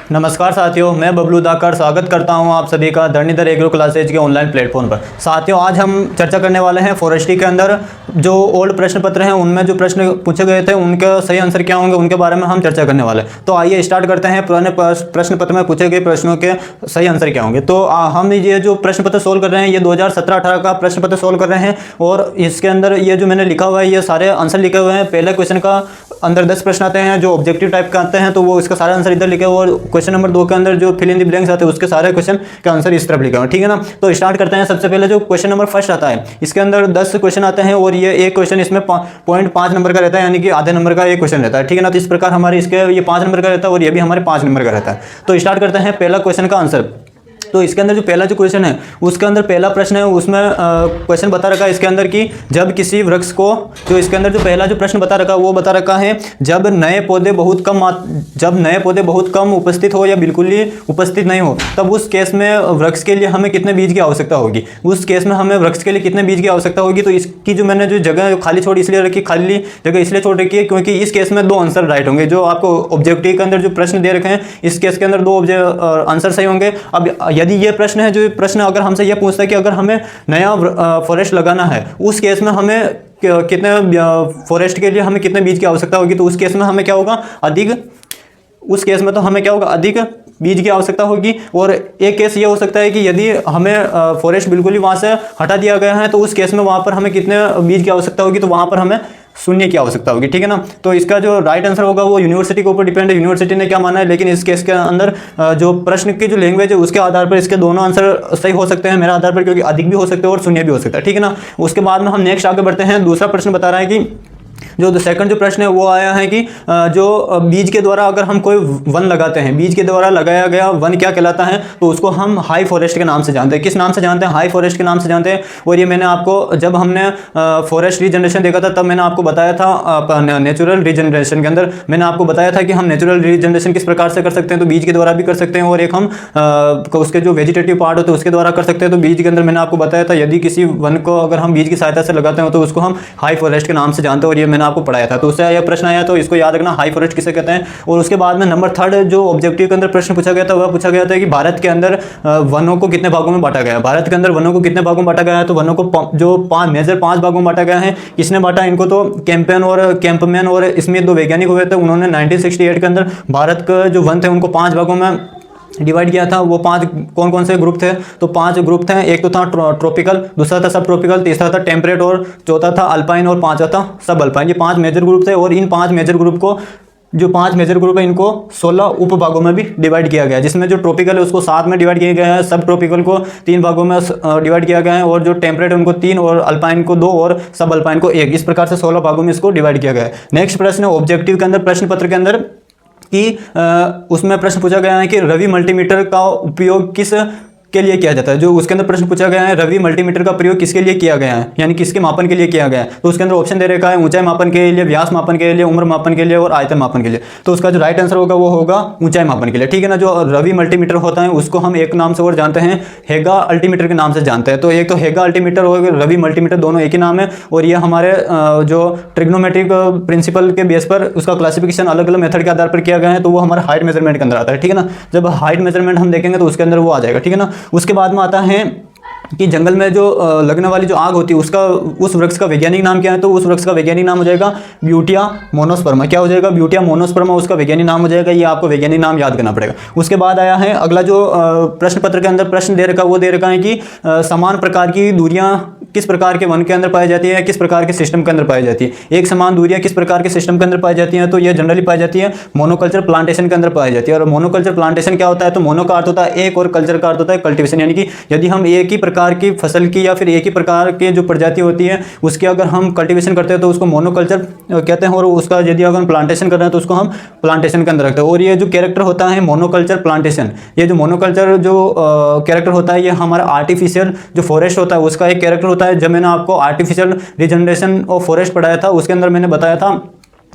नमस्कार साथियों, मैं बबलू दाकर स्वागत करता हूं आप सभी का धरणीधर एग्रो क्लासेज के ऑनलाइन प्लेटफॉर्म पर। साथियों, आज हम चर्चा करने वाले हैं फॉरेस्ट्री के अंदर जो ओल्ड प्रश्न पत्र हैं उनमें जो प्रश्न पूछे गए थे उनके सही आंसर क्या होंगे उनके बारे में हम चर्चा करने वाले हैं। तो आइए स्टार्ट करते हैं पुराने प्रश्न पत्र में पूछे गए प्रश्नों के सही आंसर क्या होंगे। तो हम ये जो प्रश्न पत्र सोल्व कर रहे हैं ये 2017-18 का प्रश्न पत्र सोल्व कर रहे हैं और इसके अंदर ये जो मैंने लिखा हुआ है ये सारे आंसर लिखे हुए हैं। पहले क्वेश्चन का अंदर 10 प्रश्न आते हैं जो ऑब्जेक्टिव टाइप का आते हैं, तो वो इसका सारा आंसर इधर लिखे हुए, और क्वेश्चन नंबर 2 के अंदर जो फिल इन द ब्लैंक्स आते हैं उसके सारे क्वेश्चन का आंसर इस तरफ लिखा हुआ है। ठीक है ना। तो स्टार्ट करते हैं। सबसे पहले जो क्वेश्चन नंबर फर्स्ट आता है इसके अंदर 10 क्वेश्चन आते हैं और ये एक क्वेश्चन इसमें 0.5 नंबर का रहता है, यानी कि आधे नंबर का एक क्वेश्चन रहता है। ठीक है ना। तो इस प्रकार हमारे इसके ये 5 नंबर का रहता है और ये भी हमारे 5 नंबर का रहता है। तो स्टार्ट करते हैं पहला क्वेश्चन का आंसर। तो इसके अंदर जो पहला जो क्वेश्चन है उसके अंदर पहला प्रश्न है, उसमें क्वेश्चन बता रखा है इसके अंदर कि जब किसी वृक्ष को, जो इसके अंदर जो पहला जो प्रश्न बता रखा वो बता रखा है जब नए पौधे बहुत कम उपस्थित हो या बिल्कुल ही उपस्थित नहीं हो तब उस केस में वृक्ष के लिए हमें कितने बीज की आवश्यकता होगी। उस केस में हमें वृक्ष के लिए कितने बीज की आवश्यकता होगी। तो इसकी जो मैंने जो जगह खाली छोड़ी इसलिए रखी, खाली जगह इसलिए छोड़ रखी है क्योंकि इस केस में 2 आंसर राइट होंगे। जो आपको ऑब्जेक्टिव के अंदर जो प्रश्न दे रखे हैं इस केस के अंदर 2 आंसर सही होंगे। अब यदि ये प्रश्न है, जो प्रश्न अगर हमसे यह पूछता है कि अगर हमें नया फॉरेस्ट लगाना है उस केस में हमें कितने फॉरेस्ट के लिए हमें कितने बीज की आवश्यकता होगी, तो उस केस में हमें क्या होगा, अधिक बीज की आवश्यकता होगी। और एक केस ये हो सकता है कि यदि हमें फॉरेस्ट बिल्कुल ही वहाँ से हटा दिया गया है तो उस केस में वहाँ पर हमें कितने बीज की आवश्यकता होगी, तो वहाँ पर हमें 0 की आवश्यकता होगी। ठीक है ना। तो इसका जो राइट आंसर होगा वो यूनिवर्सिटी के ऊपर डिपेंड है, यूनिवर्सिटी ने क्या माना है। लेकिन इस केस के अंदर जो प्रश्न की जो लैंग्वेज है उसके आधार पर इसके दोनों आंसर सही हो सकते हैं मेरे आधार पर, क्योंकि अधिक भी हो सकते हैं और 0 भी हो सकता है। ठीक है ना। उसके बाद में हम नेक्स्ट आगे बढ़ते हैं। दूसरा प्रश्न बता रहा है कि जो सेकंड जो प्रश्न है वो आया है कि जो बीज के द्वारा अगर हम कोई वन लगाते हैं, बीज के द्वारा लगाया गया वन क्या कहलाता है, तो उसको हम हाई फॉरेस्ट के नाम से जानते हैं। किस नाम से जानते हैं? हाई फॉरेस्ट के नाम से जानते हैं। और ये मैंने आपको जब हमने फॉरेस्ट रीजनरेशन देखा था तब मैंने आपको बताया था, नेचुरल रीजनरेशन के अंदर मैंने आपको बताया था कि हम नेचुरल रीजनरेशन किस प्रकार से कर सकते हैं। तो बीज के द्वारा भी कर सकते हैं और एक हम उसके जो वेजिटेटिव पार्ट होते हैं उसके द्वारा कर सकते हैं। तो बीज के अंदर मैंने आपको बताया था यदि किसी वन को अगर हम बीज की सहायता से लगाते हैं तो उसको हम हाई फॉरेस्ट के नाम से जानते हैं, और ये मैंने आपको पढ़ाया था। तो उससे यह प्रश्न आया, तो इसको याद रखना, हाई फॉरेस्ट किसे कहते हैं। और उसके बाद में नंबर 3 जो ऑब्जेक्टिव के अंदर प्रश्न पूछा गया था वह पूछा गया था कि भारत के अंदर वनों को कितने भागों में बांटा गया है। भारत के अंदर वनों को कितने भागों में बांटा गया है, तो वनों को जो 5 भागों में बांटा गया है। किसने बांटा इनको? तो कैंपमैन और स्मिथ 2 वैज्ञानिक हुए थे, उन्होंने 1968 के अंदर भारत के जो वन थे उनको 5 भागों में डिवाइड किया था। वो 5 कौन कौन से ग्रुप थे? तो 5 ग्रुप थे। एक तो था ट्रॉपिकल, दूसरा था सब ट्रॉपिकल, तीसरा था टेम्परेट और चौथा था अल्पाइन और 5वां था सब अल्पाइन। ये 5 मेजर ग्रुप थे और इन 5 मेजर ग्रुप को, जो 5 मेजर ग्रुप है इनको 16 उप भागों में भी डिवाइड किया गया है, जिसमें जो ट्रॉपिकल है उसको 7 में डिवाइड किया गया है, सब ट्रॉपिकल को 3 भागों में डिवाइड किया गया है, और जो टेम्परेट है उनको 3 और अल्पाइन को 2 और सब अल्पाइन को 1। इस प्रकार से 16 भागों में इसको डिवाइड किया गया है। नेक्स्ट प्रश्न है ऑब्जेक्टिव के अंदर, प्रश्न पत्र के अंदर कि उसमें प्रश्न पूछा गया है कि रवि मल्टीमीटर का उपयोग किस के लिए किया जाता है। जो उसके अंदर प्रश्न पूछा गया है रवि मल्टीमीटर का प्रयोग किसके लिए किया गया है, यानी किसके मापन के लिए किया गया है। तो उसके अंदर ऑप्शन दे रखा है ऊंचाई मापन के लिए, व्यास मापन के लिए, उम्र मापन के लिए और आयतन मापन के लिए। तो उसका जो राइट आंसर होगा वो होगा ऊंचाई मापन के लिए। ठीक है ना। जो रवि मल्टीमीटर होता है उसको हम एक नाम से और जानते हैं, हेगा अल्टीमीटर के नाम से जानते हैं। तो एक तो हेगा अल्टीमीटर और रवि मल्टीमीटर दोनों एक ही नाम है, और ये हमारे जो ट्रिग्नोमेट्रिक प्रिंसिपल के बेस पर उसका क्लासिफिकेशन अलग अलग मेथड के आधार पर किया गया है। तो वो हमारे हाइट मेजरमेंट के अंदर आता है। ठीक है ना। जब हाइट मेजरमेंट हम देखेंगे तो उसके अंदर वो आ जाएगा। ठीक है ना। उसके बाद में आता है कि जंगल में जो लगने वाली जो आग होती है उसका, उस वृक्ष का वैज्ञानिक नाम क्या है। तो उस वृक्ष का वैज्ञानिक नाम हो जाएगा ब्यूटिया मोनोस्पर्मा। क्या हो जाएगा? ब्यूटिया मोनोस्पर्मा उसका वैज्ञानिक नाम हो जाएगा। ये आपको वैज्ञानिक नाम याद करना पड़ेगा। उसके बाद आया है अगला जो प्रश्न पत्र के अंदर प्रश्न दे रखा वो दे रखा है कि समान प्रकार की दूरियां किस प्रकार के वन के अंदर पाई जाती है, किस प्रकार के सिस्टम के अंदर पाई जाती है। एक समान दूरियां किस प्रकार के सिस्टम के अंदर पाई जाती हैं, तो ये जनरली पाई जाती है मोनोकल्चर प्लांटेशन के अंदर पाई जाती है। और मोनोकल्चर प्लांटेशन क्या होता है? तो मोनो का अर्थ होता है एक और कल्चर का अर्थ होता है कल्टीवेशन, यानी कि यदि हम एक ही प्रकार की फसल की या फिर एक ही प्रकार के जो प्रजाति होती है उसके अगर हम कल्टीवेशन करते हैं तो उसको मोनोकल्चर कहते हैं, और उसका यदि अगर हम प्लांटेशन कर रहे हैं तो उसको हम प्लांटेशन के अंदर रखते हैं। और ये जो कैरेक्टर होता है मोनोकल्चर प्लांटेशन, ये जो मोनोकल्चर जो कैरेक्टर होता है ये हमारा आर्टिफिशियल जो फॉरेस्ट होता है उसका एक कैरेक्टर होता है। जब मैंने आपको आर्टिफिशियल रीजनरेशन ऑफ फॉरेस्ट पढ़ाया था उसके अंदर मैंने बताया था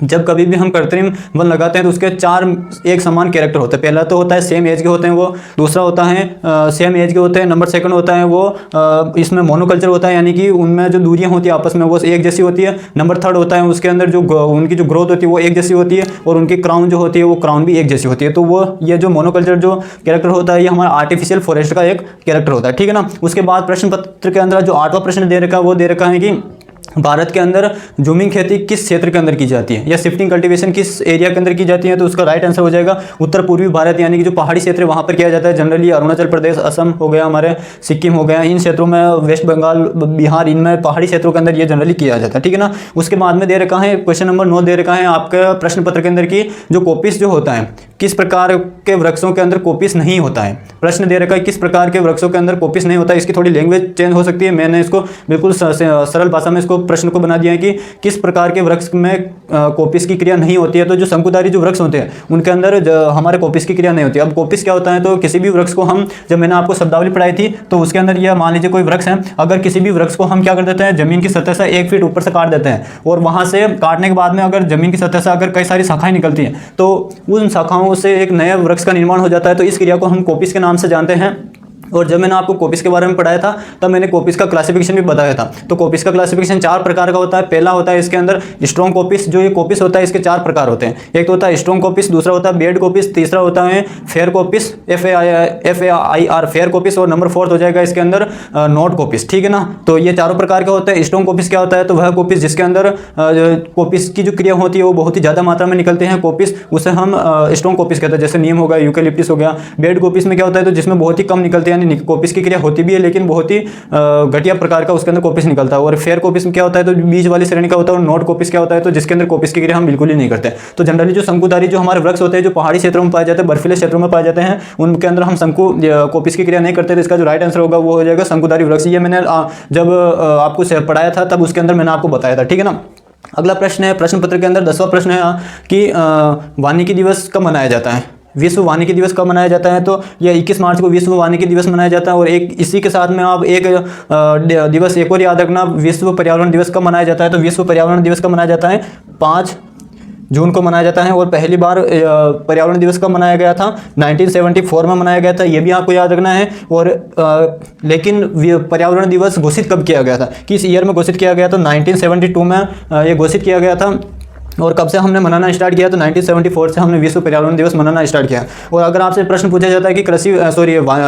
जब कभी भी हम कृत्रिम वन लगाते हैं तो उसके 4 एक समान कैरेक्टर होते हैं। पहला तो होता है सेम एज के होते हैं वो, दूसरा होता है सेम एज के होते हैं, नंबर सेकंड होता है वो इसमें मोनोकल्चर होता है, यानी कि उनमें जो दूरियां होती है आपस में वो एक जैसी होती है। नंबर थर्ड होता है उसके अंदर जो उनकी जो ग्रोथ होती है वो एक जैसी होती है, और उनकी क्राउन जो होती है वो क्राउन भी एक जैसी होती है। तो वो ये जो मोनोकल्चर जो कैरेक्टर होता है ये हमारा आर्टिफिशियल फॉरेस्ट का एक कैरेक्टर होता है, ठीक है ना। उसके बाद प्रश्न पत्र के अंदर जो 8वां प्रश्न दे रखा है वो दे रखा है कि भारत के अंदर जूमिंग खेती किस क्षेत्र के अंदर की जाती है, या शिफ्टिंग कल्टीवेशन किस एरिया के अंदर की जाती है। तो उसका राइट आंसर हो जाएगा उत्तर पूर्वी भारत, यानी कि जो पहाड़ी क्षेत्र है वहाँ पर किया जाता है। जनरली अरुणाचल प्रदेश, असम हो गया, हमारे सिक्किम हो गया, इन क्षेत्रों में, वेस्ट बंगाल, बिहार, इनमें पहाड़ी क्षेत्रों के अंदर ये जनरली किया जाता है, ठीक है ना। उसके बाद में दे रखा है क्वेश्चन नंबर 9 दे रखा है आपके प्रश्न पत्र के अंदर की जो कोपिस जो होता है किस प्रकार के वृक्षों के अंदर कोपिस नहीं होता है। प्रश्न दे रखा है किस प्रकार के वृक्षों के अंदर कोपिस नहीं होता है। इसकी थोड़ी लैंग्वेज चेंज हो सकती है, मैंने इसको बिल्कुल सरल भाषा में इसको प्रश्न को बना दिया है कि किस प्रकार के वृक्ष में कोपिस की क्रिया नहीं होती है। तो जो शंकुधारी जो वृक्ष होते हैं उनके अंदर हमारे कोपिस की क्रिया नहीं होती है। अब कोपिस क्या होता है, तो किसी भी वृक्ष को हम, जब मैंने आपको शब्दावली पढ़ाई थी तो उसके अंदर यह मान लीजिए कोई वृक्ष है, अगर किसी भी वृक्ष को हम क्या कर देते हैं जमीन की सतह से 1 फीट ऊपर से काट देते हैं, और वहां से काटने के बाद में अगर जमीन की सतह से अगर कई सारी शाखाएं निकलती हैं तो उन शाखाओं से एक नया वृक्ष का निर्माण हो जाता है। तो इस क्रिया को हम कोपिस के नाम से जानते हैं। और जब मैंने आपको कोपिस के बारे में पढ़ाया था तब मैंने कोपिस का क्लासिफिकेशन भी बताया था। तो कोपिस का क्लासिफिकेशन 4 प्रकार का होता है। पहला होता है इसके अंदर स्ट्रॉन्ग कोपिस, जो ये कोपिस होता है इसके 4 प्रकार होते हैं। एक तो होता है स्ट्रॉन्ग कोपिस, दूसरा होता है बेड कोपिस, तीसरा होता है फेयर कोपिस, FAIR फेयर कोपिस, और नंबर 4 हो जाएगा इसके अंदर नोट कोपिस, ठीक है ना। तो ये चारों प्रकार के होते हैं। स्ट्रॉन्ग कोपिस क्या होता है, तो वह कोपिस जिसके अंदर कोपिस की जो क्रिया होती है वो बहुत ही ज़्यादा मात्रा में निकलते हैं कोपिस, उसे हम स्ट्रॉन्ग कोपिस कहते हैं। जैसे नीम हो गया, यूकेलिप्टिस हो गया। बेड कोपिस में क्या होता है, तो जिसमें बहुत ही कम निकलते हैं, यानी कोपिस की क्रिया होती भी है लेकिन बहुत ही घटिया प्रकार का उसके अंदर कोपिस निकलता है। और फेयर कोपिस में क्या होता है, तो बीज वाली श्रेणी का होता है। और नोट कोपिस क्या होता है, तो जिसके अंदर कोपिस की क्रिया हम बिल्कुल ही नहीं करते। तो जनरली जो शंकुधारी जो हमारे वृक्ष होते हैं जो पहाड़ी क्षेत्रों में पाए जाते हैं, बर्फीले क्षेत्रों में पाए जाते हैं, उनके अंदर हम कोपिस की क्रिया नहीं करते। तो इसका जो राइट आंसर होगा वो हो जाएगा शंकुधारी वृक्ष। ये मैंने जब आपको पढ़ाया था तब उसके अंदर मैंने आपको बताया था, ठीक है ना। अगला प्रश्न है प्रश्न पत्र के अंदर 10वां प्रश्न है कि वानिकी दिवस कब मनाया जाता है। विश्व वानिकी दिवस कब मनाया जाता है, तो यह 21 मार्च को विश्व वानिकी दिवस मनाया जाता है। और एक इसी के साथ में आप एक दिवस एक और याद रखना, विश्व पर्यावरण दिवस कब मनाया जाता है। तो विश्व पर्यावरण दिवस कब मनाया जाता है, 5 जून को मनाया जाता है। और पहली बार पर्यावरण दिवस कब मनाया गया था, 1974 में मनाया गया था, ये भी आपको याद रखना है। और लेकिन पर्यावरण दिवस घोषित कब किया गया था, किस ईयर में घोषित किया गया, तो 1972 में ये घोषित किया गया था। और कब से हमने मनाना स्टार्ट किया, तो 1974 से हमने विश्व पर्यावरण दिवस मनाना स्टार्ट किया। और अगर आपसे प्रश्न पूछा जाता है कि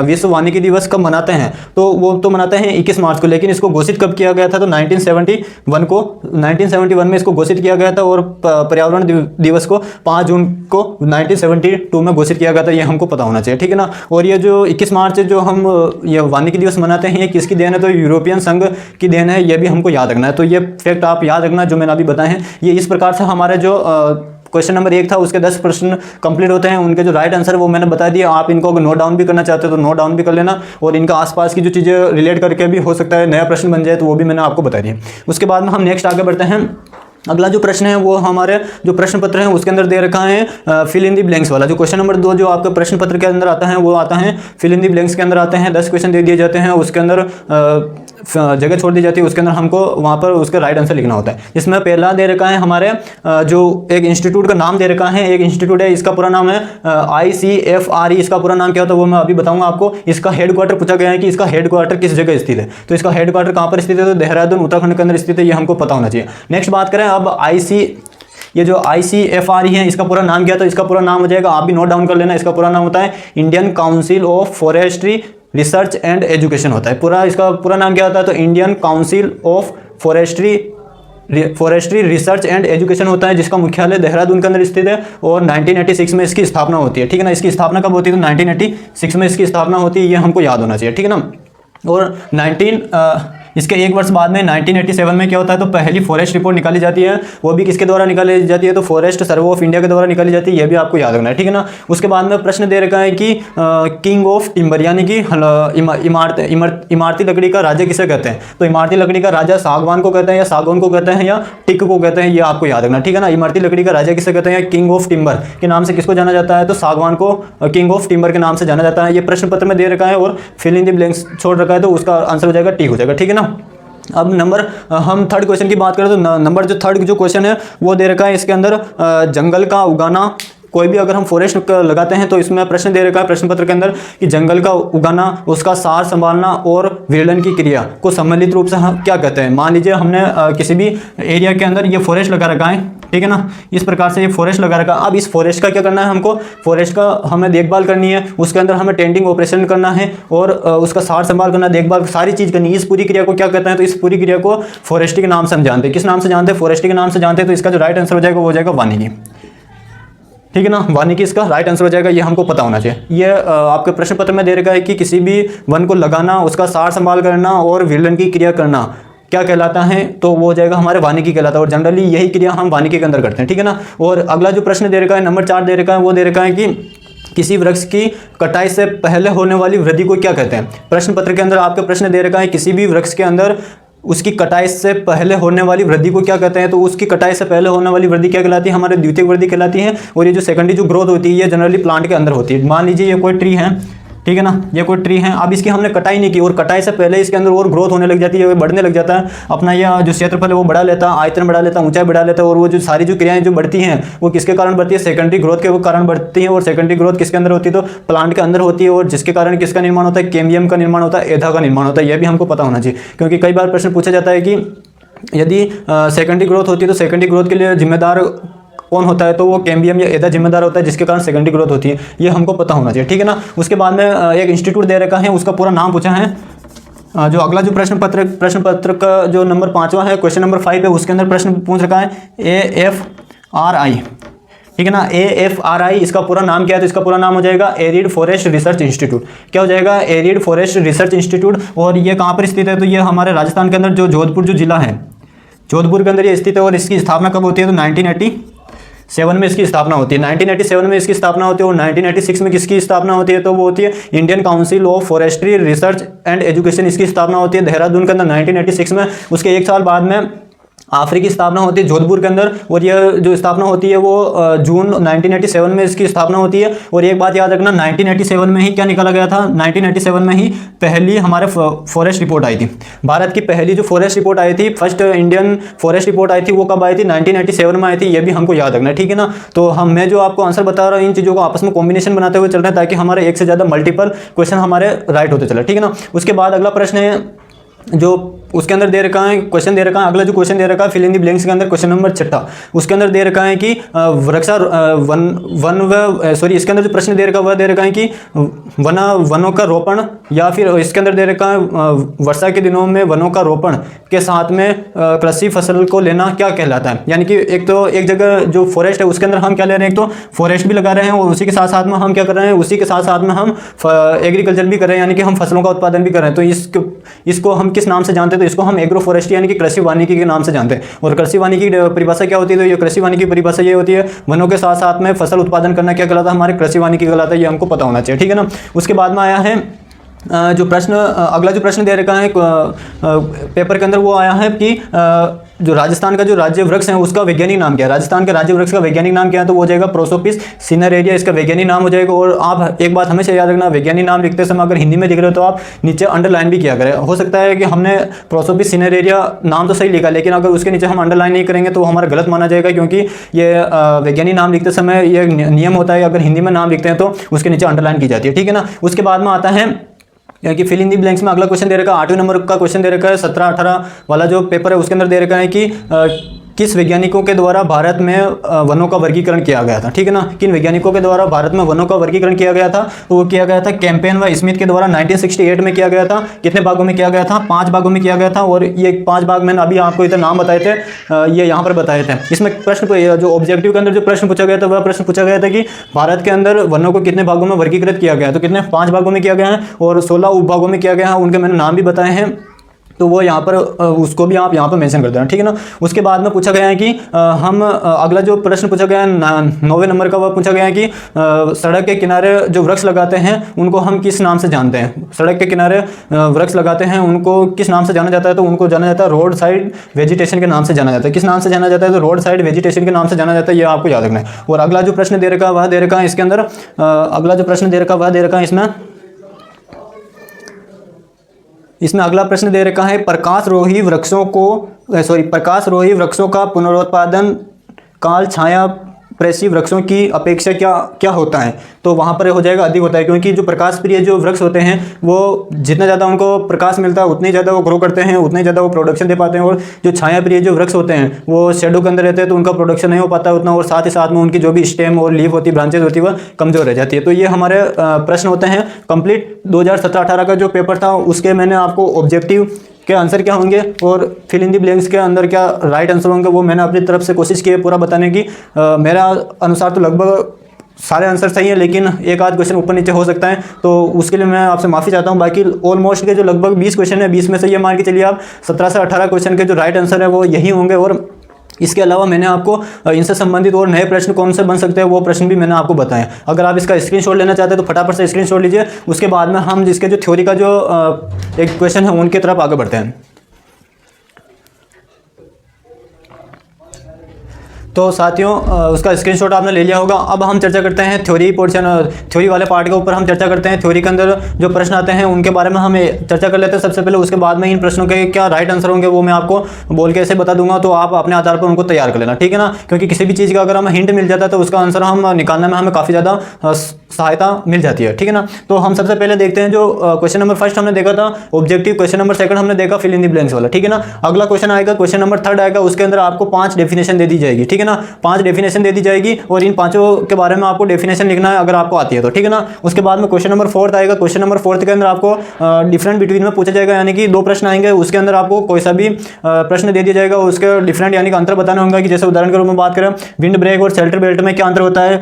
विश्व वानिकी दिवस कब मनाते हैं, तो वो तो मनाते हैं 21 मार्च को, लेकिन इसको घोषित कब किया गया था, तो 1971 को, 1971 में इसको घोषित किया गया था। और पर्यावरण दिवस को 5 जून को 1972 में घोषित किया गया था, ये हमको पता होना चाहिए, ठीक है ना। और ये जो 21 मार्च जो हम ये वानिकी दिवस मनाते हैं ये किसकी देन है, तो यूरोपियन संघ की देन है, ये भी हमको याद रखना है। तो ये फैक्ट आप याद रखना जो मैंने अभी बताए हैं। ये इस प्रकार से हमारे जो क्वेश्चन नंबर 1 था उसके 10 प्रश्न कंप्लीट होते हैं। उनके जो राइट आंसर वो मैंने बता दिया। आप इनको अगर नोट डाउन भी करना चाहते हो तो नोट डाउन भी कर लेना, और इनका आसपास की जो चीज़ें रिलेट करके भी हो सकता है नया प्रश्न बन जाए, तो वो भी मैंने आपको बता दिया। उसके बाद में हम नेक्स्ट आगे बढ़ते हैं। अगला जो प्रश्न है वो हमारे जो प्रश्न पत्र है उसके अंदर दे रखा है फिल इन दी ब्लैंक्स वाला। जो क्वेश्चन नंबर 2 जो आपके प्रश्न पत्र के अंदर आता है वो आता है फिल इन दी ब्लैंक्स के अंदर आते हैं। 10 क्वेश्चन दे दिए जाते हैं, उसके अंदर जगह छोड़ दी जाती है, उसके अंदर हमको वहाँ पर उसका राइट आंसर लिखना होता है। इसमें पहला दे रखा है हमारे जो एक इंस्टीट्यूट का नाम दे रखा है। एक इंस्टीट्यूट है, इसका पूरा नाम है ICFRE। इसका पूरा नाम क्या होता है वो मैं अभी बताऊंगा आपको। इसका हेडक्वार्टर पूछा गया है कि इसका हेडक्वार्टर किस जगह स्थित है, तो इसका हेडक्वार्टर कहाँ पर स्थित है, तो देहरादून उत्तराखंड के अंदर स्थित है, ये हमको पता होना चाहिए। नेक्स्ट बात करें अब ये जो ICFRE है इसका पूरा नाम क्या, तो इसका पूरा नाम हो जाएगा, आप भी नोट डाउन कर लेना, इसका पूरा नाम होता है Indian council of forestry research and education होता है। पूरा इसका पूरा नाम क्या होता है, तो Indian council of forestry research and education होता है, जिसका मुख्यालय देहरादून के अंदर स्थित है। और 1986 में इसकी स्थापना होती है, ठीक है ना। इसकी स्थापना कब होती है, तो 1986 में इसकी स्थापना होती है, ये हमको याद होना चाहिए, ठीक है ना। और इसके एक वर्ष बाद में 1987 में क्या होता है, तो पहली फॉरेस्ट रिपोर्ट निकाली जाती है। वो भी किसके द्वारा निकाली जाती है, तो फॉरेस्ट सर्वे ऑफ इंडिया के द्वारा निकाली जाती है, ये भी आपको याद रखना है, ठीक है ना। उसके बाद में प्रश्न दे रखा है कि किंग ऑफ टिम्बर यानी कि इमारती लकड़ी का राजा किसे कहते हैं, तो इमारती लकड़ी का राजा सागवान को कहते हैं, या सागौन को कहते हैं, या टिक को कहते हैं, ये आपको याद रखना, ठीक है ना। इमारती लकड़ी का राजा किसे कहते हैं, या किंग ऑफ टिम्बर के नाम से किसको जाना जाता है, तो सागवान को किंग ऑफ टिम्बर के नाम से जाना जाता है। ये प्रश्न पत्र में दे रखा है और फिल इन द ब्लैंक्स छोड़ रखा है, तो उसका आंसर हो जाएगा टी हो जाएगा, ठीक है ना। अब हम थर्ड क्वेश्चन की बात करें तो नंबर जो थर्ड जो क्वेश्चन है वो दे रखा है इसके अंदर जंगल का उगाना। कोई भी अगर हम फॉरेस्ट लगाते हैं तो इसमें प्रश्न दे रखा है प्रश्न पत्र के अंदर कि जंगल का उगाना, उसका सार संभालना और विरलन की क्रिया को सम्मिलित रूप से हम क्या कहते हैं। मान लीजिए हमने किसी भी एरिया के अंदर ये फॉरेस्ट लगा रखा है, ठीक है ना, इस प्रकार से ये फॉरेस्ट लगा रखा है। अब इस फॉरेस्ट का क्या करना है, हमको फॉरेस्ट का हमें देखभाल करनी है, उसके अंदर हमें टेंटिंग ऑपरेशन करना है और उसका सार संभाल करना, देखभाल सारी चीज़ करनी है। इस पूरी क्रिया को क्या कहते हैं, तो इस पूरी क्रिया को फॉरेस्ट्री के नाम से हम जानते हैं। किस नाम से जानते हैं, फॉरेस्ट्री के नाम से जानते हैं। तो इसका जो राइट आंसर हो जाएगा वो हो जाएगा वानिकी, ठीक है ना, वानिकी इसका राइट आंसर हो जाएगा। ये हमको पता होना चाहिए। ये आपके प्रश्न पत्र में दे रखा है कि किसी भी वन को लगाना, उसका सार संभाल करना और विरलन की क्रिया करना क्या कहलाता है, तो वो हो जाएगा हमारे वानिकी कहलाता है। और जनरली यही क्रिया हम वानिकी के अंदर करते हैं, ठीक है ना। और अगला जो प्रश्न दे रखा है नंबर 4 दे रखा है, वो दे रखा है कि किसी वृक्ष की कटाई से पहले होने वाली वृद्धि को क्या कहते हैं। प्रश्न पत्र के अंदर आपका प्रश्न दे रखा है किसी भी वृक्ष के अंदर उसकी कटाई से पहले होने वाली वृद्धि को क्या कहते हैं। तो उसकी कटाई से पहले होने वाली वृद्धि क्या कहलाती है, हमारे द्वितीयक वृद्धि कहलाती है। और ये जो सेकेंडरी जो ग्रोथ होती है ये जनरली प्लांट के अंदर होती है। मान लीजिए ये कोई ट्री है, ठीक है ना, ये कोई ट्री है, अब इसकी हमने कटाई नहीं की और कटाई से पहले इसके अंदर और ग्रोथ होने लग जाती है, बढ़ने लग जाता है, अपना यह जो क्षेत्रफल है वो बढ़ा लेता है, आयतन बढ़ा लेता है, ऊंचाई बढ़ा लेता है। और वो जो सारी जो क्रियाएं जो बढ़ती हैं वो किसके कारण बढ़ती है, सेकेंडरी ग्रोथ के कारण बढ़ती है। और सेकेंडरी ग्रोथ किसके अंदर होती है, तो प्लांट के अंदर होती है। और जिसके कारण किसका निर्माण होता है, कैम्बियम का निर्माण होता है, एधा का निर्माण होता है। यह भी हमको पता होना चाहिए, क्योंकि कई बार प्रश्न पूछा जाता है कि यदि सेकेंडरी ग्रोथ होती है तो सेकेंडरी ग्रोथ के लिए जिम्मेदार कौन होता है, तो वो कैम्बियम या एधा जिम्मेदार होता है, जिसके कारण सेकेंडरी ग्रोथ होती है। ये हमको पता होना चाहिए, ठीक है ना। उसके बाद में एक इंस्टीट्यूट दे रखा है, उसका पूरा नाम पूछा है। जो अगला जो प्रश्न पत्र का जो नंबर 5वां है, क्वेश्चन नंबर 5 है, उसके अंदर प्रश्न पूछ रखा है AFRI, ठीक है ना, AFRI इसका पूरा नाम क्या है, तो इसका पूरा नाम हो जाएगा एरिड फॉरेस्ट रिसर्च इंस्टीट्यूट। क्या हो जाएगा, एरिड फॉरेस्ट रिसर्च इंस्टीट्यूट। और ये कहाँ पर स्थित है, तो ये हमारे राजस्थान के अंदर जो जोधपुर जो जिला है, जोधपुर के अंदर ये स्थित है। और इसकी स्थापना कब होती है, तो 1987 में इसकी स्थापना होती है। 1987 में इसकी स्थापना होती है। और 1986 में किसकी स्थापना होती है, तो वो होती है Indian council of forestry research and education, इसकी स्थापना होती है देहरादून के अंदर 1986 में। उसके एक साल बाद में आफरी की स्थापना होती है जोधपुर के अंदर। और यह जो स्थापना होती है वो जून 1987 में इसकी स्थापना होती है। और एक बात याद रखना, 1987 में ही क्या निकाला गया था, 1987 में ही पहली हमारे फॉरेस्ट रिपोर्ट आई थी। भारत की पहली जो फॉरेस्ट रिपोर्ट आई थी, फर्स्ट इंडियन फॉरेस्ट रिपोर्ट आई थी, वो कब आई थी, 1987 में आई थी। ये भी हमको याद रखना है, ठीक है ना। तो मैं जो आपको आंसर बता रहा हूँ, इन चीज़ों को आपस में कॉम्बिनेशन बनाते हुए चल रहे हैं, ताकि हमारे एक से ज़्यादा मल्टीपल क्वेश्चन हमारे राइट होते चले, ठीक है ना। उसके बाद अगला प्रश्न है जो उसके अंदर दे रखा है, क्वेश्चन दे रखा है, अगला जो क्वेश्चन दे रखा है फिल इन द ब्लैंक्स के अंदर क्वेश्चन नंबर 6, उसके अंदर दे रखा है कि इसके अंदर जो प्रश्न दे रखा है वह दे रखा है कि वनों का रोपण, या फिर इसके अंदर दे रखा है वर्षा के दिनों में वनों का रोपण के साथ में कृषि फसल को लेना क्या कहलाता है। यानी कि एक तो एक जगह जो फॉरेस्ट है उसके अंदर हम क्या ले रहे हैं, एक तो फॉरेस्ट भी लगा रहे हैं और उसी के साथ साथ में हम क्या कर रहे हैं, उसी के साथ साथ में हम एग्रीकल्चर भी कर रहे हैं, यानी कि हम फसलों का उत्पादन भी कर रहे हैं। तो इसको हम किस नाम से जानते हैं, तो इसको हम एग्रो फॉरेस्ट्री यानी कि कृषि वानिकी के नाम से जानते हैं। और कृषि वानिकी की परिभाषा क्या होती है, तो ये कृषि वानिकी की परिभाषा ये होती है वनों के साथ साथ में फसल उत्पादन करना क्या कहलाता है, हमारे कृषि वानिकी कहलाता है। ये हमको पता होना चाहिए, ठीक है ना। उसके बाद में आया है जो प्रश्न, अगला जो प्रश्न दे रखा है पेपर के अंदर, वो आया है कि जो राजस्थान का जो राज्य वृक्ष है उसका वैज्ञानिक नाम क्या है। राजस्थान के राज्य वृक्ष का वैज्ञानिक नाम क्या है, तो वो हो जाएगा प्रोसोपिस सिनेरेरिया, इसका वैज्ञानिक नाम हो जाएगा। और आप एक बात हमेशा याद रखना, वैज्ञानिक नाम लिखते समय अगर हिंदी में लिख रहे हो तो आप नीचे अंडरलाइन भी किया करें। हो सकता है कि हमने प्रोसोपिस सिनेरेरिया नाम तो सही लिखा, लेकिन अगर उसके नीचे हम अंडरलाइन नहीं करेंगे तो वो हमारा गलत माना जाएगा, क्योंकि ये वैज्ञानिक नाम लिखते समय ये नियम होता है, अगर हिंदी में नाम लिखते हैं तो उसके नीचे अंडरलाइन की जाती है, ठीक है ना। उसके बाद में आता है कि फिल इन दी ब्लैंक्स में अगला क्वेश्चन दे रखा है 8वें नंबर का क्वेश्चन दे रखा है 17-18 वाला जो पेपर है उसके अंदर दे रखा है कि किस वैज्ञानिकों के द्वारा भारत में वनों का वर्गीकरण किया गया था, ठीक है ना। किन वैज्ञानिकों के द्वारा भारत में वनों का वर्गीकरण किया गया था, तो वो किया गया था कैंपेन व स्मिथ के द्वारा 1968 में किया गया था। कितने भागों में किया गया था, 5 भागों में किया गया था। और ये 5 भाग मैंने अभी आपको इधर नाम बताए थे, ये यहाँ पर बताए थे। इसमें प्रश्न जो ऑब्जेक्टिव के अंदर जो प्रश्न पूछा गया था वह प्रश्न पूछा गया था कि भारत के अंदर वनों को कितने भागों में वर्गीकृत किया गया है, तो कितने 5 भागों में किया गया है और 16 उपभागों में किया गया है। उनके मैंने नाम भी बताए हैं, तो वो यहाँ पर उसको भी आप यहाँ पर मेंशन कर देना, ठीक है ना। उसके बाद में पूछा गया है कि हम अगला जो प्रश्न पूछा गया है 9वें नंबर का, वह पूछा गया है कि सड़क के किनारे जो वृक्ष लगाते हैं उनको हम किस नाम से जानते हैं। सड़क के किनारे वृक्ष लगाते हैं उनको किस नाम से जाना जाता है, तो उनको जाना जाता है रोड साइड वेजिटेशन के नाम से जाना जाता है। किस नाम से जाना जाता है, तो रोड साइड वेजिटेशन के नाम से जाना जाता है, ये आपको याद रखना है। और अगला जो प्रश्न दे रखा है वह दे रखा है इसके अंदर, अगला जो प्रश्न दे रखा है वह दे रखा है इसमें अगला प्रश्न दे रखा है, प्रकाशरोही वृक्षों का पुनरुत्पादन काल छाया प्रेषी वृक्षों की अपेक्षा क्या क्या होता है। तो वहाँ पर हो जाएगा अधिक होता है, क्योंकि जो प्रकाश प्रिय जो वृक्ष होते हैं वो जितना ज़्यादा उनको प्रकाश मिलता है उतने ज़्यादा वो ग्रो करते हैं, उतने ज़्यादा वो प्रोडक्शन दे पाते हैं। और जो छाया प्रिय जो वृक्ष होते हैं वो शेडो के अंदर रहते हैं तो उनका प्रोडक्शन नहीं हो पाता उतना, और साथ ही साथ में उनकी जो भी स्टेम और लीफ होती है, ब्रांचेज होती है, वह कमजोर रह जाती है। तो ये हमारे प्रश्न होते हैं। कंप्लीट 2017-18 का जो पेपर था उसके मैंने आपको ऑब्जेक्टिव के आंसर क्या होंगे और फिल इन दी ब्लैंक्स के अंदर क्या राइट आंसर होंगे वो मैंने अपनी तरफ से कोशिश की है पूरा बताने की। मेरा अनुसार तो लगभग सारे आंसर सही है, लेकिन एक आध क्वेश्चन ऊपर नीचे हो सकता है, तो उसके लिए मैं आपसे माफ़ी चाहता हूं। बाकी ऑलमोस्ट के जो लगभग 20 क्वेश्चन है 20 में से ये मान के चलिए आप 17 से 18 क्वेश्चन के जो राइट आंसर है वो यही होंगे। और इसके अलावा मैंने आपको इनसे संबंधित और नए प्रश्न कौन से बन सकते हैं वो प्रश्न भी मैंने आपको बताए। अगर आप इसका स्क्रीनशॉट लेना चाहते हैं तो फटाफट से स्क्रीनशॉट लीजिए, उसके बाद में हम जिसके जो थ्योरी का जो एक क्वेश्चन है उनकी तरफ आगे बढ़ते हैं। तो साथियों उसका स्क्रीनशॉट आपने ले लिया होगा। अब हम चर्चा करते हैं थ्योरी पोर्शन, थ्योरी वाले पार्ट के ऊपर हम चर्चा करते हैं। थ्योरी के अंदर जो प्रश्न आते हैं उनके बारे में हम चर्चा कर लेते हैं सबसे पहले, उसके बाद में इन प्रश्नों के क्या राइट आंसर होंगे वो मैं आपको बोल के ऐसे बता दूंगा, तो आप अपने आधार पर उनको तैयार कर लेना, ठीक है ना। क्योंकि किसी भी चीज़ का अगर हमें हिंट मिल जाता है तो उसका आंसर हम निकालने में हमें काफ़ी ज़्यादा सहायता मिल जाती है, ठीक है ना। तो हम सबसे पहले देखते हैं जो क्वेश्चन नंबर फर्स्ट हमने देखा था ऑब्जेक्टिव, क्वेश्चन नंबर सेकंड हमने देखा फिल इन द ब्लैंक्स वाला, ठीक है ना। अगला क्वेश्चन आएगा क्वेश्चन नंबर थर्ड आएगा, उसके अंदर आपको 5 डेफिनेशन दे दी जाएगी, ठीक है ना। 5 डेफिनेशन दे दी जाएगी और इन 5 के बारे में आपको डेफिनेशन लिखना है अगर आपको आती है तो, ठीक है ना। उसके बाद में क्वेश्चन नंबर फोर्थ आएगा, क्वेश्चन नंबर फोर्थ के अंदर आपको डिफरेंट बिटवीन में पूछा जाएगा, यानी कि 2 प्रश्न आएंगे, उसके अंदर आपको कोई सा भी प्रश्न दे दिया जाएगा, उसके डिफरेंट यानी कि अंतर बताना होगा। कि जैसे उदाहरण के रूप में बात करें विंड ब्रेक और शेल्टर बेल्ट में क्या अंतर होता है,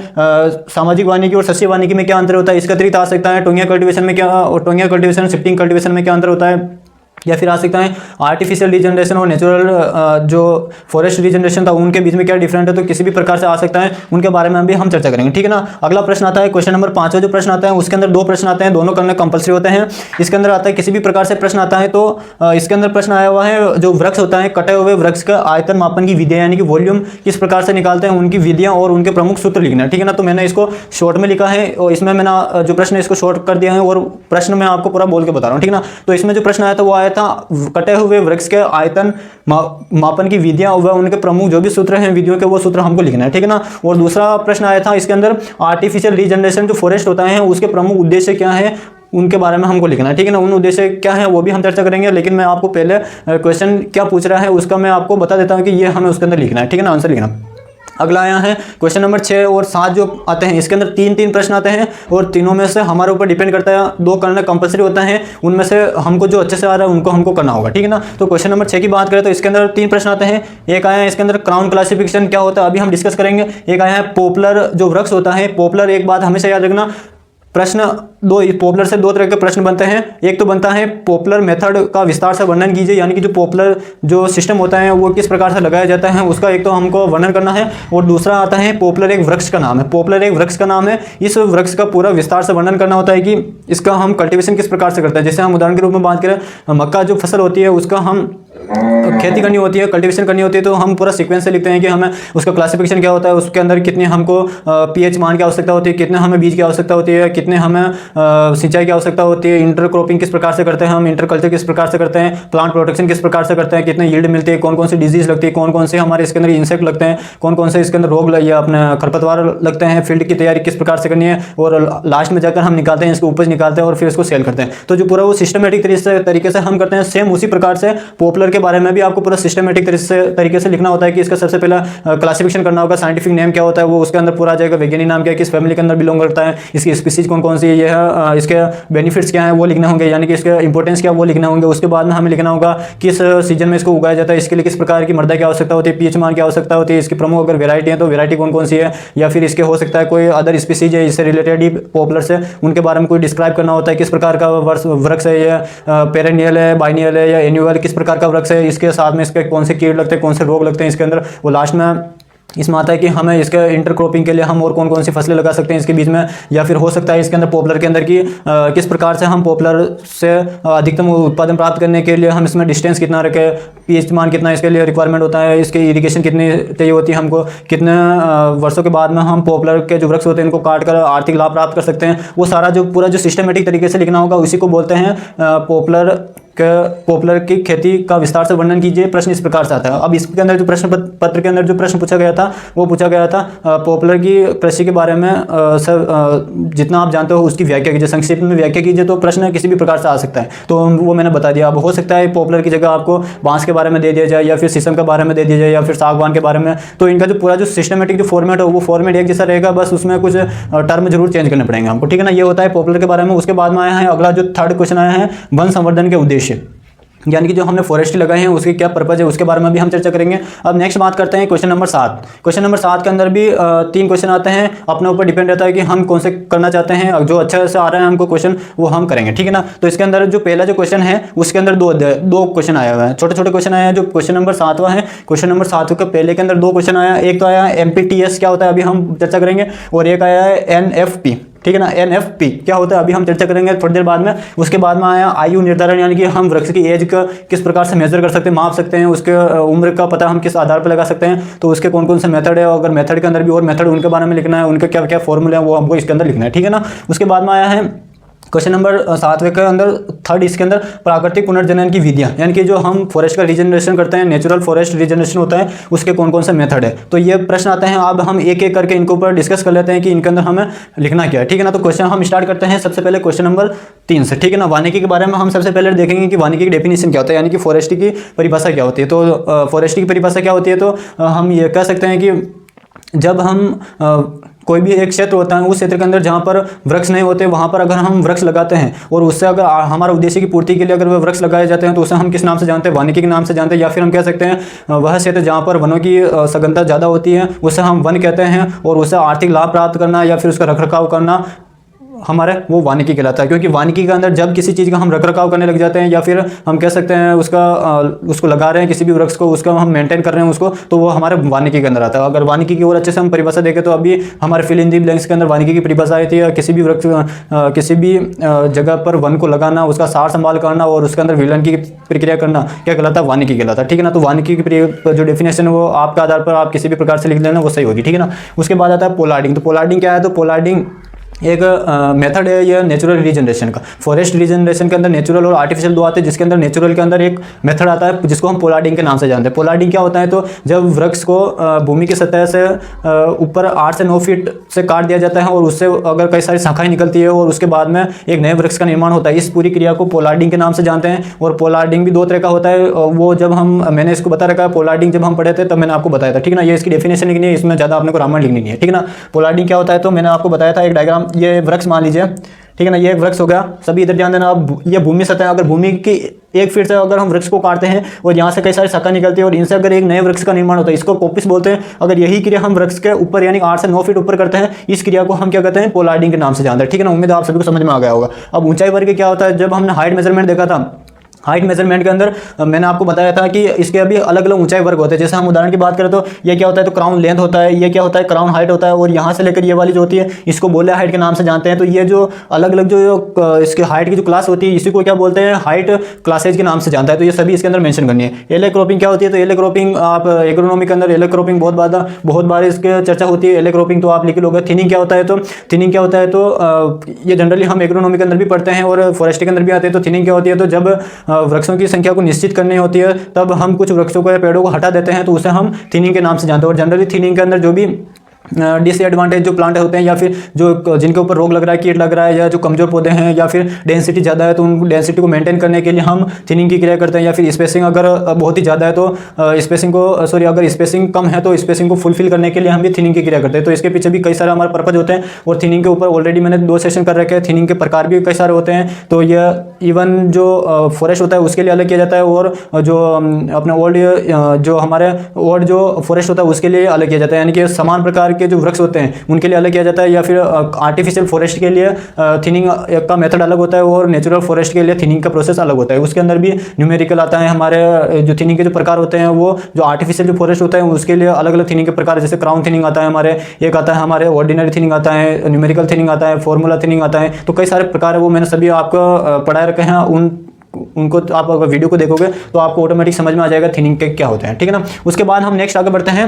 सामाजिक वानिकी और सस्य वानिकी में क्या अंतर होता है, इसका अतिरिक्त आ सकता है टोंगिया कल्टीवेशन में क्या, और टोंगिया कल्टीवेशन शिफ्टिंग कल्टीवेशन में क्या अंतर होता है, या फिर आ सकता है आर्टिफिशियल रीजनरेशन और नेचुरल जो फॉरेस्ट रीजनरेशन था उनके बीच में क्या डिफरेंट है। तो किसी भी प्रकार से आ सकता है, उनके बारे में भी हम चर्चा करेंगे, ठीक है ना। अगला प्रश्न आता है क्वेश्चन नंबर 5 जो प्रश्न आता है उसके अंदर 2 प्रश्न आते हैं, दोनों करने कंपलसरी होते हैं। इसके अंदर आता है किसी भी प्रकार से प्रश्न आता है तो इसके अंदर प्रश्न आया हुआ है जो वृक्ष होता है, कटे हुए वृक्ष का आयतन मापन की विधियां यानी कि वॉल्यूम किस प्रकार से निकालते हैं, उनकी विधियां और उनके प्रमुख सूत्र लिखना है, ठीक है ना। तो मैंने इसको शॉर्ट में लिखा है और इसमें मैंने जो प्रश्न इसको शॉर्ट कर दिया है और प्रश्न मैं आपको पूरा बोल के बता रहा हूँ, ठीक है ना। तो इसमें जो प्रश्न आया था वो आया था हुए वृक्ष के आयतन मापन की विधियां व उनके प्रमुख जो भी सूत्र हैं विधियों के वो सूत्र हमको लिखना है, ठीक है ना। और दूसरा प्रश्न आया था इसके अंदर आर्टिफिशियल रीजनरेशन जो फॉरेस्ट होता है उसके प्रमुख उद्देश्य क्या है, उनके बारे में हमको लिखना है, ठीक है ना। उन उद्देश्य क्या है वो भी हम चर्चा करेंगे, लेकिन मैं आपको पहले क्वेश्चन क्या पूछ रहा है उसका मैं आपको बता देता हूँ कि ये हमें उसके अंदर लिखना है, ठीक है ना, आंसर लिखना। अगला आया है क्वेश्चन नंबर 6 और 7 जो आते हैं इसके अंदर 3 प्रश्न आते हैं और तीनों में से हमारे ऊपर डिपेंड करता है, 2 करना कंपलसरी होता है, उनमें से हमको जो अच्छे से आ रहा है उनको हमको करना होगा, ठीक है ना। तो क्वेश्चन नंबर 6 की बात करें तो इसके अंदर 3 प्रश्न आते हैं। एक आया है इसके अंदर क्राउन क्लासिफिकेशन क्या होता है, अभी हम डिस्कस करेंगे। एक आया है पॉपुलर जो वृक्ष होता है, पॉपुलर एक बात हमेशा याद रखना, प्रश्न 2 पॉपुलर से 2 तरह के प्रश्न बनते हैं। एक तो बनता है पॉपुलर मेथड का विस्तार से वर्णन कीजिए, यानी कि जो पॉपुलर जो सिस्टम होता है वो किस प्रकार से लगाया जाता है उसका एक तो हमको वर्णन करना है। और दूसरा आता है पॉपुलर एक वृक्ष का नाम है, पॉपुलर एक वृक्ष का नाम है, इस वृक्ष का पूरा विस्तार से वर्णन करना होता है कि इसका हम कल्टिवेशन किस प्रकार से करते हैं। जैसे हम उदाहरण के रूप में बात करें मक्का जो फसल होती है उसका हम खेती करनी होती है, कल्टीवेशन करनी होती है, तो हम पूरा सीक्वेंस से लिखते हैं कि हमें उसका क्लासिफिकेशन क्या होता है, उसके अंदर कितने हमको पीएच मान की आवश्यकता होती है, कितने हमें बीज की आवश्यकता होती है, कितने हमें सिंचाई की आवश्यकता होती है, इंटर क्रॉपिंग किस प्रकार से करते हैं हम, इंटर कल्चर किस प्रकार से करते हैं, प्लांट प्रोटेक्शन किस प्रकार से करते हैं, कितने यील्ड मिलती है, कौन कौन सी डिजीज लगती है, कौन कौन से हमारे इसके अंदर इंसेक्ट लगते हैं, कौन कौन से इसके अंदर रोग या अपने खरपतवार लगते हैं, फील्ड की तैयारी किस प्रकार से करनी है, और लास्ट में जाकर हम निकालते हैं इसको उपज निकालते हैं और फिर इसको सेल करते हैं। तो जो पूरा वो सिस्टमेटिक तरीके से हम करते हैं, सेम उसी प्रकार से पॉपुलर के बारे में भी आपको पूरा सिस्टमेटिक तरीके से लिखना होता है कि इसका सबसे पहला क्लासिफिकेशन करना होगा, साइंटिफिक नेम क्या होता है वो उसके अंदर पूरा आ जाएगा, वैज्ञानिक नाम क्या है, किस फैमिली के अंदर बिलोंग करता है, इसकी स्पीसीज कौन कौन सी है, यह इसके बेनिफिट्स क्या है वो लिखने होंगे, यानी कि इसके इंपॉर्टेंस क्या वो लिखना होंगे। उसके बाद में हमें लिखना होगा किस सीजन में इसको उगाया जाता है, इसके लिए किस प्रकार की मृदा की आवश्यकता होती है, पीएच मान की आवश्यकता होती है, इसकी प्रमुख अगर वेरायटी है तो वेरायटी कौन कौन सी है, या फिर इसके हो सकता है कोई अदर स्पीसीज है इससे रिलेटेड ही पॉपुलर से उनके बारे में कोई डिस्क्राइब करना होता है, किस प्रकार का वृक्ष है, यह पेरेनियल है, बाइनियल है या एन्युअल, किस प्रकार का वृक्ष है, इसके साथ में इसके कौन से कीट लगते हैं, कौन से रोग लगते हैं इसके अंदर, वो लास्ट में इसमें आता है कि हमें इसके इंटरक्रॉपिंग के लिए हम और कौन कौन सी फसलें लगा सकते हैं इसके बीच में, या फिर हो सकता है इसके अंदर पॉपुलर के अंदर की किस प्रकार से हम पॉपुलर से अधिकतम उत्पादन प्राप्त करने के लिए हम इसमें डिस्टेंस कितना रखें, पीएच मान कितना इसके लिए रिक्वायरमेंट होता है, इसकी इरिगेशन कितनी चाहिए होती है हमको, कितने वर्षों के बाद में हम पॉपुलर के जो वृक्ष होते हैं इनको काट कर आर्थिक लाभ प्राप्त कर सकते हैं, वो सारा जो पूरा जो सिस्टमेटिक तरीके से लिखना होगा उसी को बोलते हैं पॉपुलर पॉपुलर की खेती का विस्तार से वर्णन कीजिए। प्रश्न इस प्रकार से आता है। अब इसके अंदर जो प्रश्न पत्र के अंदर जो प्रश्न पूछा गया था वो पूछा गया था पॉपुलर की कृषि के बारे में सर जितना आप जानते हो उसकी व्याख्या कीजिए, संक्षिप्त में व्याख्या कीजिए। तो प्रश्न किसी भी प्रकार से आ सकता है, तो वो मैंने बता दिया। अब हो सकता है पॉपुलर की जगह आपको बांस के बारे में दे दिया जाए, या फिर शीशम के बारे में दे दिया जाए, या फिर सागवान के बारे में। तो इनका जो पूरा जो सिस्टमेटिक जो फॉर्मेट है वो फॉर्मेट एक जैसा रहेगा, बस उसमें कुछ टर्म जरूर चेंज करने पड़ेंगे हमको, ठीक है ना। ये होता है पॉपुलर के बारे में। उसके बाद में आया है अगला जो थर्ड क्वेश्चन आया है, वन संवर्धन के उद्देश्य, यानी कि जो हमने फॉरेस्ट लगाए हैं उसके क्या पर्पज है, उसके बारे में भी हम चर्चा करेंगे। अब नेक्स्ट बात करते हैं क्वेश्चन नंबर 7। क्वेश्चन नंबर 7 के अंदर भी 3 क्वेश्चन आते हैं, अपने ऊपर डिपेंड रहता है कि हम कौन से करना चाहते हैं। जो अच्छा से आ रहा है हमको क्वेश्चन वो हम करेंगे, ठीक है ना। तो इसके अंदर जो पहला जो क्वेश्चन है उसके अंदर दो क्वेश्चन आया हुआ है, छोटे छोटे क्वेश्चन आया है। जो क्वेश्चन नंबर 7वां है, क्वेश्चन नंबर 7 के पहले के अंदर 2 क्वेश्चन आया। एक तो आया MPTS क्या होता है, अभी हम चर्चा करेंगे, और एक आया है NFP, ठीक है ना। NFP क्या होता है अभी हम चर्चा करेंगे थोड़ी देर बाद में। उसके बाद में आया आयु निर्धारण, यानी कि हम वृक्ष की एज का किस प्रकार से मेजर कर सकते हैं, माप सकते हैं, उसके उम्र का पता हम किस आधार पर लगा सकते हैं। तो उसके कौन कौन से मेथड है, अगर मेथड के अंदर भी और मेथड उनके बारे में लिखना है, उनके क्या क्या फॉर्मूले हैं वो हमको इसके अंदर लिखना है, ठीक है ना। उसके बाद में आया है क्वेश्चन नंबर 7वें के अंदर थर्ड, इसके अंदर प्राकृतिक पुनर्जनन की विधियां, यानी कि जो हम फॉरेस्ट का रीजनरेशन करते हैं, नेचुरल फॉरेस्ट रीजनरेशन होता है, उसके कौन कौन से मेथड है। तो ये प्रश्न आते हैं। अब हम एक एक करके इनके ऊपर डिस्कस कर लेते हैं कि इनके अंदर हमें लिखना क्या है, ठीक है ना। तो क्वेश्चन हम स्टार्ट करते हैं सबसे पहले क्वेश्चन नंबर 3 से, ठीक है ना। वानिकी के बारे में हम सबसे पहले देखेंगे कि वानिकी की डेफिनेशन क्या होता है, यानी कि फॉरेस्ट की परिभाषा क्या होती है। तो फॉरेस्ट की परिभाषा क्या होती है, तो हम ये कह सकते हैं कि जब हम कोई भी एक क्षेत्र होता है, उस क्षेत्र के अंदर जहाँ पर वृक्ष नहीं होते वहाँ पर अगर हम वृक्ष लगाते हैं और उससे अगर हमारा उद्देश्य की पूर्ति के लिए अगर वह वृक्ष लगाए जाते हैं तो उसे हम किस नाम से जानते हैं, वानिकी के नाम से जानते हैं। या फिर हम कह सकते हैं वह क्षेत्र जहाँ पर वनों की सघनता ज़्यादा होती है उसे हम वन कहते हैं, और उससे आर्थिक लाभ प्राप्त करना या फिर उसका रखरखाव करना हमारे वो वानिकी कहलाता है। क्योंकि वानिकी के अंदर जब किसी चीज़ का हम रखरखाव करने लग जाते हैं, या फिर हम कह सकते हैं उसको लगा रहे हैं किसी भी वृक्ष को, उसका हम मेंटेन कर रहे हैं उसको, तो वो हमारे वानिकी के अंदर आता है। अगर वानिकी की और अच्छे से हम परिभाषा देखें तो अभी हमारे फिल इन दी ब्लैंक्स के अंदर वानिकी की परिभाषा आई थी, किसी भी वृक्ष किसी भी जगह पर वन को लगाना, उसका सार संभाल करना और उसके अंदर विलन की प्रक्रिया करना क्या कहलाता है, वानिकी कहलाता है, ठीक है ना। तो वानिकी की जो डेफिनेशन है वो आपके आधार पर आप किसी भी प्रकार से लिख लेना, वो सही होगी, ठीक है ना। उसके बाद आता है पोलार्डिंग। तो पोलार्डिंग क्या है, तो पोलार्डिंग एक मेथड है ये नेचुरल रीजनरेशन का। फॉरेस्ट रीजनरेशन के अंदर नेचुरल और आर्टिफिशियल दो आते हैं, जिसके अंदर नेचुरल के अंदर एक मेथड आता है जिसको हम पोलार्डिंग के नाम से जानते हैं। पोलार्डिंग क्या होता है, तो जब वृक्ष को भूमि की सतह से ऊपर 8 से 9 फीट से काट दिया जाता है और उससे अगर कई सारी शाखाएं निकलती है और उसके बाद में एक नए वृक्ष का निर्माण होता है, इस पूरी क्रिया को पोलार्डिंग के नाम से जानते हैं। और पोलार्डिंग भी 2 तरह का होता है, वो जब मैंने इसको बता रखा है, पोलार्डिंग जब हम पढ़े थे तब मैंने आपको बताया था, ठीक है ना। ये इसकी डेफिनेशन लिखनी है, इसमें ज़्यादा आपने को रामायण लिखनी नहीं है, ठीक है ना। पोलार्डिंग क्या होता है, तो मैंने आपको बताया था एक डायग्राम, ये वृक्ष मान लीजिए, ठीक है ना, ये एक वृक्ष हो गया। सभी इधर ध्यान देना। अब ये भूमि सतह, अगर भूमि की 1 फीट से अगर हम वृक्ष को काटते हैं और यहाँ से कई सारी शाखा निकलती है और इनसे अगर एक नए वृक्ष का निर्माण होता है, इसको कोपिस बोलते हैं। अगर यही क्रिया हम वृक्ष के ऊपर यानी 8 से 9 फीट ऊपर करते हैं, इस क्रिया को हम क्या कहते हैं, पोलार्डिंग के नाम से जानते हैं, ठीक है ना। उम्मीद आप सभी को समझ में आ गया होगा। अब ऊंचाई वर्ग क्या होता है, जब हमने हाइट मेजरमेंट देखा था, हाइट मेजरमेंट के अंदर मैंने आपको बताया था कि इसके अभी अलग अलग ऊंचाई वर्ग होते हैं। जैसे हम उदाहरण की बात करें तो ये क्या होता है, तो क्राउन लेंथ होता है, ये क्या होता है, क्राउन हाइट होता है, और यहाँ से लेकर ये वाली जो होती है इसको बोले हाइट के नाम से जानते हैं। तो ये जो अलग अलग जो इसके हाइट की जो क्लास होती है इसी को क्या बोलते हैं, हाइट क्लासेज के नाम से जानता है। तो ये सभी इसके अंदर मेंशन करनी है। एले क्रॉपिंग क्या होती है, तो एले क्रॉपिंग आप एग्रोनॉमी के अंदर एले क्रॉपिंग बहुत बार इसके चर्चा होती है। एले क्रॉपिंग तो आप लिख लोगे। थिनिंग क्या होता है, तो थिनिंग क्या होता है, तो ये जनरली हम एग्रोनॉमी के अंदर भी पढ़ते हैं और फॉरेस्ट्री के अंदर भी आते हैं। तो थिनिंग क्या होती है, तो जब वृक्षों की संख्या को निश्चित करनी होती है तब हम कुछ वृक्षों को या पेड़ों को हटा देते हैं, तो उसे हम थिनिंग के नाम से जानते हैं। और जनरली थिनिंग के अंदर जो भी डिसएडवांटेज जो प्लांट होते हैं या फिर जो जिनके ऊपर रोग लग रहा है, कीट लग रहा है, या जो कमजोर पौधे हैं या फिर डेंसिटी ज़्यादा है, तो उन डेंसिटी को मेंटेन करने के लिए हम थिनिंग की क्रिया करते हैं। या फिर स्पेसिंग अगर बहुत ही ज़्यादा है तो अगर स्पेसिंग कम है तो स्पेसिंग को फुलफिल करने के लिए हम भी थिनिंग की क्रिया करते हैं। तो इसके पीछे भी कई सारे हमारे पर्पज होते हैं। और थिनिंग के ऊपर ऑलरेडी मैंने 2 सेशन कर रखे हैं। थिनिंग के प्रकार भी कई सारे होते हैं। तो यह इवन जो फॉरेस्ट होता है उसके लिए अलग किया जाता है, और जो अपने ओल्ड जो हमारे ओल्ड जो फॉरेस्ट होता है उसके लिए अलग किया जाता है। यानी कि समान प्रकार के जो वृक्ष होते हैं उनके लिए अलग किया जाता है। या फिर आर्टिफिशियल फॉरेस्ट के लिए थिनिंग का मेथड अलग होता है और नेचुरल फॉरेस्ट के लिए थिनिंग का प्रोसेस अलग होता है। उसके अंदर भी न्यूमेरिकल आता है। हमारे जो थिनिंग के जो प्रकार होते हैं वो जो आर्टिफिशियल जो फॉरेस्ट होता है उसके लिए अलग अलग थिनिंग के प्रकार, जैसे क्राउन थिनिंग आता है हमारे, एक आता है हमारे ऑर्डिनरी थिनिंग आता है, न्यूमेरिकल थिनिंग आता है, फॉर्मूला थिनिंग आता है। तो कई सारे प्रकार है, वो मैंने सभी आपको पढ़ा रखे हैं। उनको तो आप अगर वीडियो को देखोगे तो आपको ऑटोमेटिक समझ में आ जाएगा थिनिंग के क्या होते हैं, ठीक है ना। उसके बाद हम नेक्स्ट आगे बढ़ते हैं।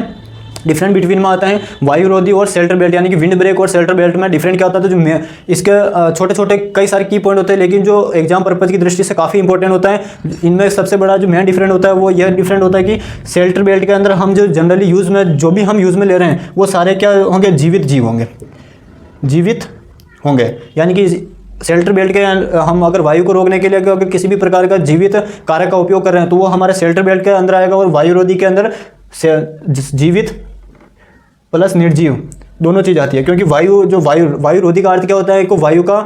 डिफरेंट बिटवीन में आता है वायुरोधी और शेल्टर बेल्ट, यानी कि विंड ब्रेक और शेल्टर बेल्ट में डिफरेंट क्या होता है। तो जो इसके छोटे छोटे कई सारे की पॉइंट होते हैं, लेकिन जो एग्जाम पर्पज की दृष्टि से काफ़ी इंपॉर्टेंट होता है, इनमें सबसे बड़ा जो मेन डिफरेंट होता है वो यह डिफरेंट होता है कि शेल्टर बेल्ट के अंदर हम जो जनरली यूज़ में जो भी हम यूज़ में ले रहे हैं वो सारे क्या होंगे, जीवित जीव होंगे, जीवित होंगे। यानी कि शेल्टर बेल्ट के हम अगर वायु को रोकने के लिए अगर किसी भी प्रकार का जीवित कारक का उपयोग कर रहे हैं तो वो हमारे शेल्टर बेल्ट के अंदर आएगा, और वायुरोधी के अंदर जीवित प्लस निर्जीव दोनों चीज़ आती है। क्योंकि वायुरोधी का अर्थ क्या होता है, एक वायु का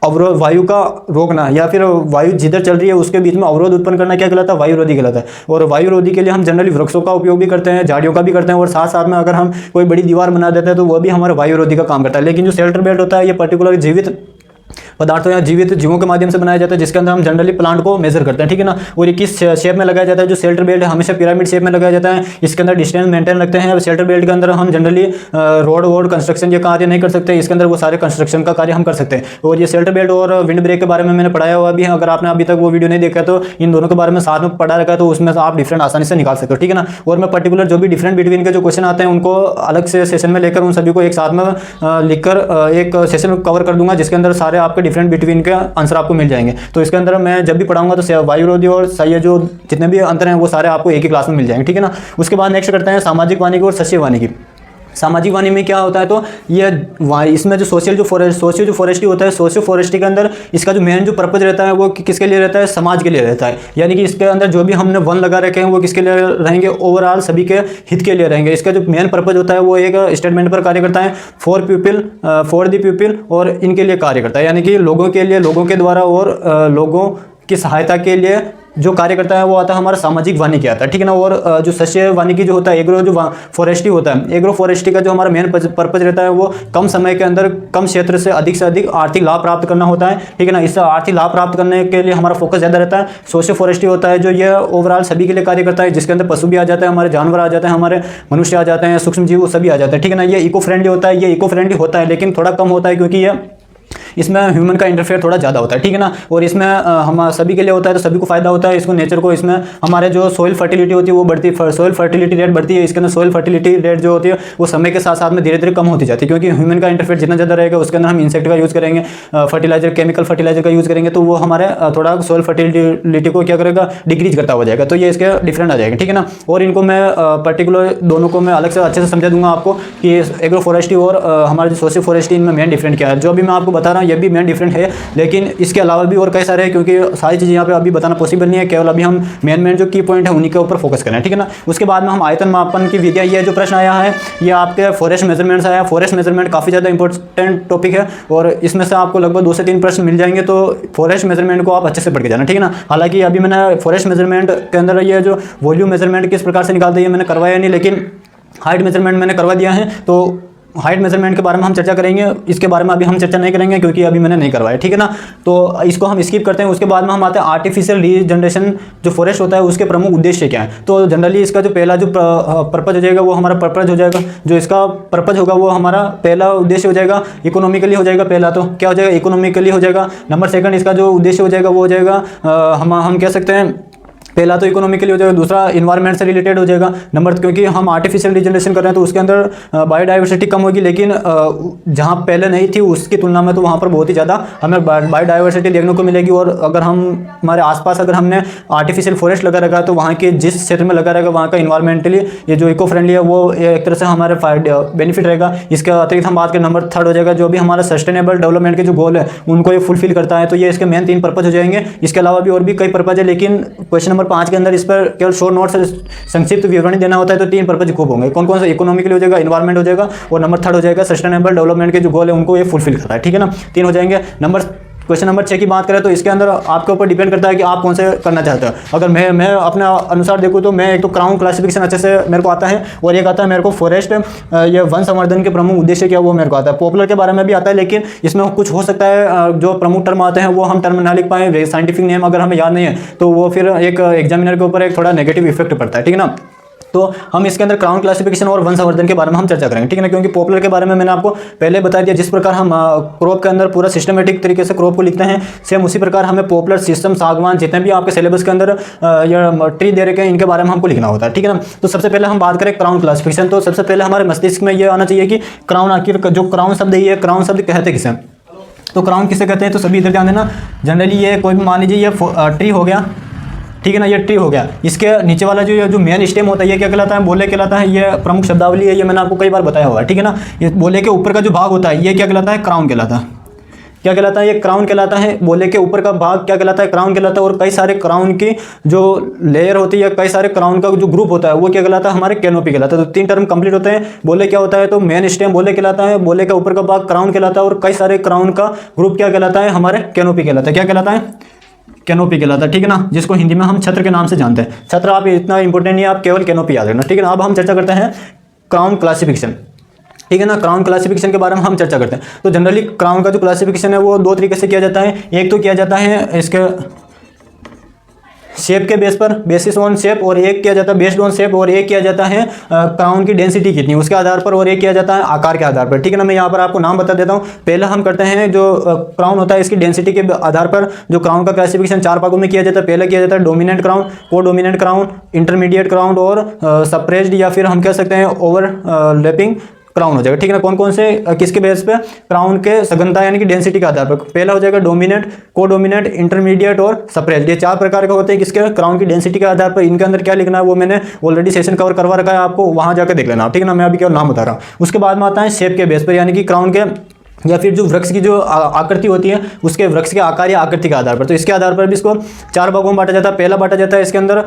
अवरोध, वायु का रोकना, या फिर वायु जिधर चल रही है उसके बीच में अवरोध उत्पन्न करना क्या कहलाता है, वायुरोधी कहलाता है। और वायुरोधी के लिए हम जनरली वृक्षों का उपयोग भी करते हैं, झाड़ियों का भी करते हैं, और साथ साथ में अगर हम कोई बड़ी दीवार बना देते हैं तो वह भी हमारे वायुरोधी का काम करता है। लेकिन जो शेल्टर बेल्ट होता है ये पर्टिकुलर जीवित पदार्थों या जीवित जीवों के माध्यम से बनाया जाता है, जिसके अंदर हम जनरली प्लांट को मेजर करते हैं, ठीक है ना। और ये किस शेप में लगाया जाता है, जो शेल्टर बेल्ट है हमेशा पिरामिड शेप में लगाया जाता है, इसके अंदर डिस्टेंस मेंटेन रखते हैं। शेल्टर बेल्ट के अंदर हम जनरली रोड वोड कंस्ट्रक्शन ये कार्य नहीं कर सकते, इसके अंदर वो सारे कंस्ट्रक्शन का कार्य हम कर सकते हैं। और ये शेल्टर बेल्ट और विंड ब्रेक के बारे में मैंने पढ़ाया हुआ भी है, अगर आपने अभी तक वो वीडियो नहीं देखा तो इन दोनों के बारे में साथ में पढ़ा रखा है, तो उसमें आप डिफरेंट आसानी से निकाल सकते हो, ठीक है ना। और मैं पर्टिकुलर जो भी डिफरेंट बिटवीन के जो क्वेश्चन आते हैं उनको अलग से सेशन में लेकर उन सभी को एक साथ में लिखकर एक सेशन कवर कर दूंगा, जिसके अंदर सारे आपके डिफरेंट बिटवीन के आंसर आपको मिल जाएंगे। तो इसके अंदर मैं जब भी पढ़ाऊंगा तो वायुरोधी और सही जो जितने भी अंतर हैं वो सारे आपको एक ही क्लास में मिल जाएंगे, ठीक है ना। उसके बाद नेक्स्ट करते हैं सामाजिक वानिकी और सस्य वानिकी। सामाजिक वानिकी में क्या होता है, तो ये इसमें जो सोशियल जो फॉरेस्ट्री होता है, सोशियो फॉरेस्ट्री के अंदर इसका जो मेन जो पर्पज रहता है वो किसके लिए रहता है, समाज के लिए रहता है। यानी कि इसके अंदर जो भी हमने वन लगा रखे हैं वो किसके लिए रहेंगे, ओवरऑल सभी के हित के लिए रहेंगे। इसका जो मेन पर्पज होता है वो एक स्टेटमेंट पर कार्य करता है, for people, for the people, और इनके लिए कार्य करता है। यानी कि लोगों के लिए, लोगों के द्वारा, और लोगों की सहायता के लिए जो कार्य करता है वो आता है हमारा सामाजिक वानिकी आता है, ठीक है ना। और जो सस्य वानिकी जो होता है, एग्रो जो फॉरेस्ट्री होता है, एग्रो फॉरेस्ट्री का जो हमारा मेन पर्पज रहता है वो कम समय के अंदर कम क्षेत्र से अधिक आर्थिक लाभ प्राप्त करना होता है, ठीक है ना। इससे आर्थिक लाभ प्राप्त करने के लिए हमारा फोकस ज़्यादा रहता है। सोशियो फॉरेस्ट्री होता है जो ये ओवरऑल सभी के लिए कार्य करता है, जिसके अंदर पशु भी आ जाते हैं, हमारे जानवर आ जाते हैं, हमारे मनुष्य आ जाते हैं, सूक्ष्म जीव सभी आ जाते हैं, ठीक है ना। ये इको फ्रेंडली होता है, ये इको फ्रेंडली होता है लेकिन थोड़ा कम होता है, क्योंकि ये इसमें ह्यूमन का इंटरफेयर थोड़ा ज़्यादा होता है, ठीक है ना। और इसमें हम सभी के लिए होता है तो सभी को फायदा होता है, इसको नेचर को, इसमें हमारे जो सोइल फर्टिलिटी होती है वो बढ़ती है, सोइल फर्टिलिटी रेट बढ़ती है। इसके अंदर सोइल फर्टिलिटी रेट जो होती है वो समय के साथ साथ में धीरे धीरे कम होती जाती है, क्योंकि ह्यूमन का इंटरफेयर जितना ज़्यादा रहेगा उसके अंदर हम इंसेक्ट का यूज़ करेंगे, फर्टिलाइजर, केमिकल फर्टिलाइजर का यूज़ करेंगे, तो वो हमारे थोड़ा सोइल फर्टिलिटी को क्या करेगा, डिक्रीज करता हो जाएगा। तो ये इसके डिफरेंट आ जाएगा, ठीक है ना। और इनको मैं पर्टिकुलर दोनों को मैं अलग से अच्छे से समझा दूंगा आपको कि एग्रो फॉरेस्ट्री और हमारे जो सोशियो फॉरेस्ट्री इनमें मेन डिफरेंट क्या है। जो अभी मैं आपको बता रहा हूँ ये भी मेन डिफरेंट है, लेकिन इसके अलावा भी और कई सारे हैं, क्योंकि सारी चीज़ें यहाँ पे अभी बताना पॉसिबल नहीं है। केवल अभी हम मेन जो की पॉइंट है उन्हीं के ऊपर फोकस करें, ठीक है ना। उसके बाद में हम आयतन मापन की विधियाँ, ये जो प्रश्न आया है ये आपके फॉरेस्ट मेजरमेंट्स आया। फॉरेस्ट मेजरमेंट काफ़ी ज़्यादा इंपॉर्टेंट टॉपिक है और इसमें से आपको लगभग 2 से 3 प्रश्न मिल जाएंगे, तो फॉरेस्ट मेजरमेंट को आप अच्छे से पढ़ के जाना, ठीक है ना। हालांकि अभी मैंने फॉरेस्ट मेजरमेंट के अंदर ये जो वॉल्यूम मेजरमेंट किस प्रकार से निकालते हैं मैंने करवाया नहीं, लेकिन हाइट मेजरमेंट मैंने करवा दिया है। तो हाइट मेजरमेंट के बारे में हम चर्चा करेंगे, इसके बारे में अभी हम चर्चा नहीं करेंगे क्योंकि अभी मैंने नहीं करवाया, ठीक है ना। तो इसको हम स्किप करते हैं। उसके बाद में हम आते हैं आर्टिफिशियल रीजनरेशन जो फॉरेस्ट होता है उसके प्रमुख उद्देश्य क्या है। तो जनरली इसका जो पहला जो पर्पज हो जाएगा वो हमारा पर्पज हो जाएगा, जो इसका पर्पज होगा वो हमारा पहला उद्देश्य हो जाएगा इकोनॉमिकली हो जाएगा। पहला तो क्या हो जाएगा, इकोनॉमिकली हो जाएगा। नंबर सेकंड इसका जो उद्देश्य हो जाएगा वो हो जाएगा हम कह सकते हैं पहला तो इकोनॉमिकली हो जाएगा, दूसरा इन्वायरमेंट से रिलेटेड हो जाएगा। नंबर क्योंकि हम आर्टिफिशियल रीजनरेशन कर रहे हैं तो उसके अंदर बायोडाइवर्सिटी कम होगी, लेकिन जहाँ पहले नहीं थी उसकी तुलना में तो वहाँ पर बहुत ही ज़्यादा हमें बायोडाइवर्सिटी देखने को मिलेगी। और अगर हम हमारे आसपास अगर हमने आर्टिफिशियल फॉरेस्ट लगा रखा है तो वहाँ के जिस क्षेत्र में लगा रहेगा वहाँ का इन्वायरमेंटली ये जो इको फ्रेंडली है वो एक तरह से हमारे बेनिफिट रहेगा। इसके अतिरिक्त हम बात करें नंबर थर्ड हो जाएगा जो भी हमारा सस्टेनेबल डेवलपमेंट के जो गोल है उनको ये फुलफिल करता है। तो ये इसके मेन 3 पर्पज हो जाएंगे। इसके अलावा भी और भी कई पर्पज है, लेकिन क्वेश्चन नंबर 5 के अंदर इस पर केवल शॉर्ट नोट से संक्षिप्त विवरण देना होता है। तो 3 पर्पज खूब होंगे। कौन कौन सा, इकोनॉमिकली हो जाएगा, इन्वायरमेंट हो जाएगा और नंबर थर्ड हो जाएगा सस्टेनेबल डेवलपमेंट के जो गोल है उनको ये फुलफिल करता है, ठीक है ना। 3 हो जाएंगे। क्वेश्चन नंबर 6 की बात करें तो इसके अंदर आपके ऊपर डिपेंड करता है कि आप कौन से करना चाहते हो। अगर मैं अपने अनुसार देखूँ तो मैं एक तो क्राउन क्लासिफिकेशन अच्छे से मेरे को आता है और एक आता है मेरे को फॉरेस्ट ये वन संवर्धन के प्रमुख उद्देश्य क्या वो मेरे को आता है। पॉपुलर के बारे में भी आता है, लेकिन इसमें कुछ हो सकता है जो प्रमुख टर्म आते हैं वो हम टर्म ना लिख पाएँ, साइंटिफिक नेम अगर हमें याद नहीं है तो वो फिर एक एग्जामिनर के ऊपर एक थोड़ा नेगेटिव इफेक्ट पड़ता है, ठीक है ना। तो हम इसके अंदर क्राउन क्लासिफिकेशन और वंशवर्धन के बारे में हम चर्चा करेंगे, ठीक है ना। क्योंकि पॉपुलर के बारे में मैंने आपको पहले बता दिया, जिस प्रकार हम क्रॉप के अंदर पूरा सिस्टमेटिक तरीके से क्रॉप को लिखते हैं, सेम उसी प्रकार हमें पॉपुलर, सिस्टम, सागवान, जितने भी आपके सिलेबस के अंदर या ट्री दे रखे हैं इनके बारे में हमको लिखना होता है, ठीक है ना। तो सबसे पहले हम बात करें क्राउन क्लासिफिकेशन, तो सबसे पहले हमारे मस्तिष्क में ये आना चाहिए कि क्राउन, आखिर जो क्राउन शब्द है, ये क्राउन शब्द कहते किसे, तो क्राउन किसे कहते हैं, तो सभी इधर ध्यान देना। जनरली ये कोई भी मान लीजिए ये ट्री हो गया, ठीक है ना, ये ट्री हो गया, इसके नीचे वाला जो मेन स्टेम होता है ये क्या कहलाता है, बोले कहलाता है। ये प्रमुख शब्दावली है, ये मैंने आपको कई बार बताया हुआ है, ठीक है ना। ये बोले के ऊपर का जो भाग होता है ये क्या कहलाता है, क्राउन कहलाता है। क्या कहलाता है, ये क्राउन कहलाता है। बोले के ऊपर का भाग क्या कहलाता है, क्राउन कहलाता है। और कई सारे क्राउन की जो लेयर होती है, कई सारे क्राउन का जो ग्रुप होता है वो क्या कहलाता है, हमारे कैनोपी कहलाता है। तो 3 टर्म कंप्लीट होते हैं। बोले क्या होता है, तो मेन स्टेम बोले कहलाता है, बोले का ऊपर का भाग क्राउन कहलाता है, और कई सारे क्राउन का ग्रुप क्या कहलाता है, हमारे कैनोपी कहलाता है। क्या कहलाता है, कैनोपी कहलाता है, ठीक है ना, जिसको हिंदी में हम छत्र के नाम से जानते हैं। छत्र आप इतना इंपॉर्टेंट नहीं है, आप केवल कैनोपी याद रखना, ठीक है ना। अब हम चर्चा करते हैं क्राउन क्लासिफिकेशन, ठीक है ना। क्राउन क्लासिफिकेशन के बारे में हम चर्चा करते हैं। तो जनरली क्राउन का जो क्लासिफिकेशन है वो 2 तरीके से किया जाता है। एक तो किया जाता है इसके शेप के बेस पर, बेसिस ऑन शेप, और एक किया जाता है बेस्ड ऑन शेप, और एक किया जाता है क्राउन की डेंसिटी कितनी उसके आधार पर, और एक किया जाता है आकार के आधार पर, ठीक है ना। मैं यहाँ पर आपको नाम बता देता हूँ। पहले हम करते हैं जो क्राउन होता है इसकी डेंसिटी के आधार पर जो क्राउन का क्लासिफिकेशन 4 भागों में किया जाता है। पहले किया जाता है डोमिनेंट क्राउन, को डोमिनेंट क्राउन, इंटरमीडिएट क्राउन और सप्रेस्ड, या फिर हम कह सकते हैं ओवरलैपिंग क्राउन हो जाएगा, ठीक है ना। कौन कौन से किसके बेस पे, क्राउन के सघनता यानी कि डेंसिटी के आधार पर। पहला हो जाएगा डोमिनेंट, को डोमिनेंट, इंटरमीडिएट और सप्रेस्ड। ये 4 प्रकार के होते हैं किसके, क्राउन की डेंसिटी के आधार पर। इनके अंदर क्या लिखना है वो मैंने ऑलरेडी सेशन कवर करवा रखा है, आपको वहां जाकर देख लेना, ठीक है ना। मैं अभी केवल नाम बता रहा हूँ। उसके बाद में आता है शेप के बेस पर, यानी कि क्राउन के या फिर जो वृक्ष की जो आकृति होती है उसके वृक्ष के आकार या आकृति के आधार पर। तो इसके आधार पर भी इसको 4 भागों में बांटा जाता है। पहला बांटा जाता है इसके अंदर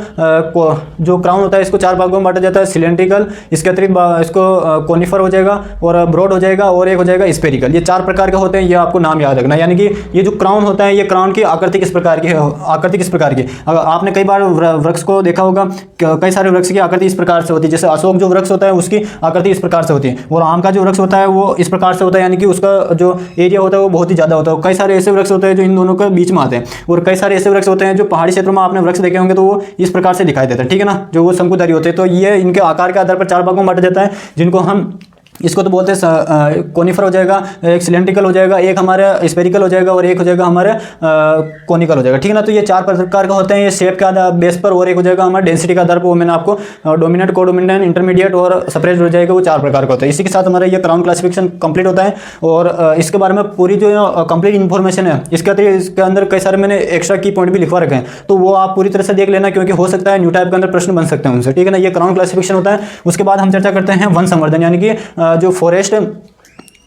जो क्राउन होता है इसको 4 भागों में बांटा जाता है, सिलेंड्रिकल, इसके अतिरिक्त इसको कोनिफर हो जाएगा, और ब्रॉड हो जाएगा, और एक हो जाएगा स्पेरिकल। ये 4 प्रकार के होते हैं, ये आपको नाम याद रखना। यानी कि ये जो क्राउन होता है ये क्राउन की आकृति किस प्रकार की है, आकृति किस प्रकार की। अगर आपने कई बार वृक्ष को देखा होगा, कई सारे वृक्ष की आकृति इस प्रकार से होती है। जैसे अशोक जो वृक्ष होता है उसकी आकृति इस प्रकार से होती है, और आम का जो वृक्ष होता है वो इस प्रकार से होता है, यानी कि उसका जो एरिया होता है वो बहुत ही ज्यादा होता है। कई सारे ऐसे वृक्ष होते हैं जो इन दोनों के बीच में आते हैं, और कई सारे ऐसे वृक्ष होते हैं जो पहाड़ी क्षेत्रों में आपने वृक्ष देखे होंगे तो वो इस प्रकार से दिखाई देते हैं, ठीक है ना, जो वो शंकुधारी होते हैं। तो ये इनके आकार के आधार पर 4 भागों में बांटा जाता है, जिनको हम इसको तो बोलते हैं कोनिफर हो जाएगा, एक सिलेंड्रिकल हो जाएगा, एक हमारे स्पेरिकल हो जाएगा, और एक हो जाएगा हमारे कोनिकल हो जाएगा, ठीक है ना। तो ये 4 प्रकार का होते हैं, ये शेप के आधार बेस पर, और एक हो जाएगा हमारे डेंसिटी के आधार पर। वो मैंने आपको डोमिनेंट, को डोमिनेंट, इंटरमीडिएट और सप्रेस्ड हो जाएगा, वो 4 प्रकार का होता है। इसी के साथ हमारा ये क्राउन क्लासिफिकेशन कंप्लीट होता है। और इसके बारे में पूरी जो कंप्लीट इन्फॉर्मेशन है इसके अतिरिक्त इसके अंदर कई सारे मैंने एक्स्ट्रा की पॉइंट भी लिखवा रखे हैं, तो वो आप पूरी तरह से देख लेना, क्योंकि हो सकता है न्यू टाइप के अंदर प्रश्न बन सकते हैं उनसे, ठीक है ना। ये क्राउन क्लासिफिकेशन होता है। उसके बाद हम चर्चा करते हैं वन संवर्धन, यानी कि जो फॉरेस्ट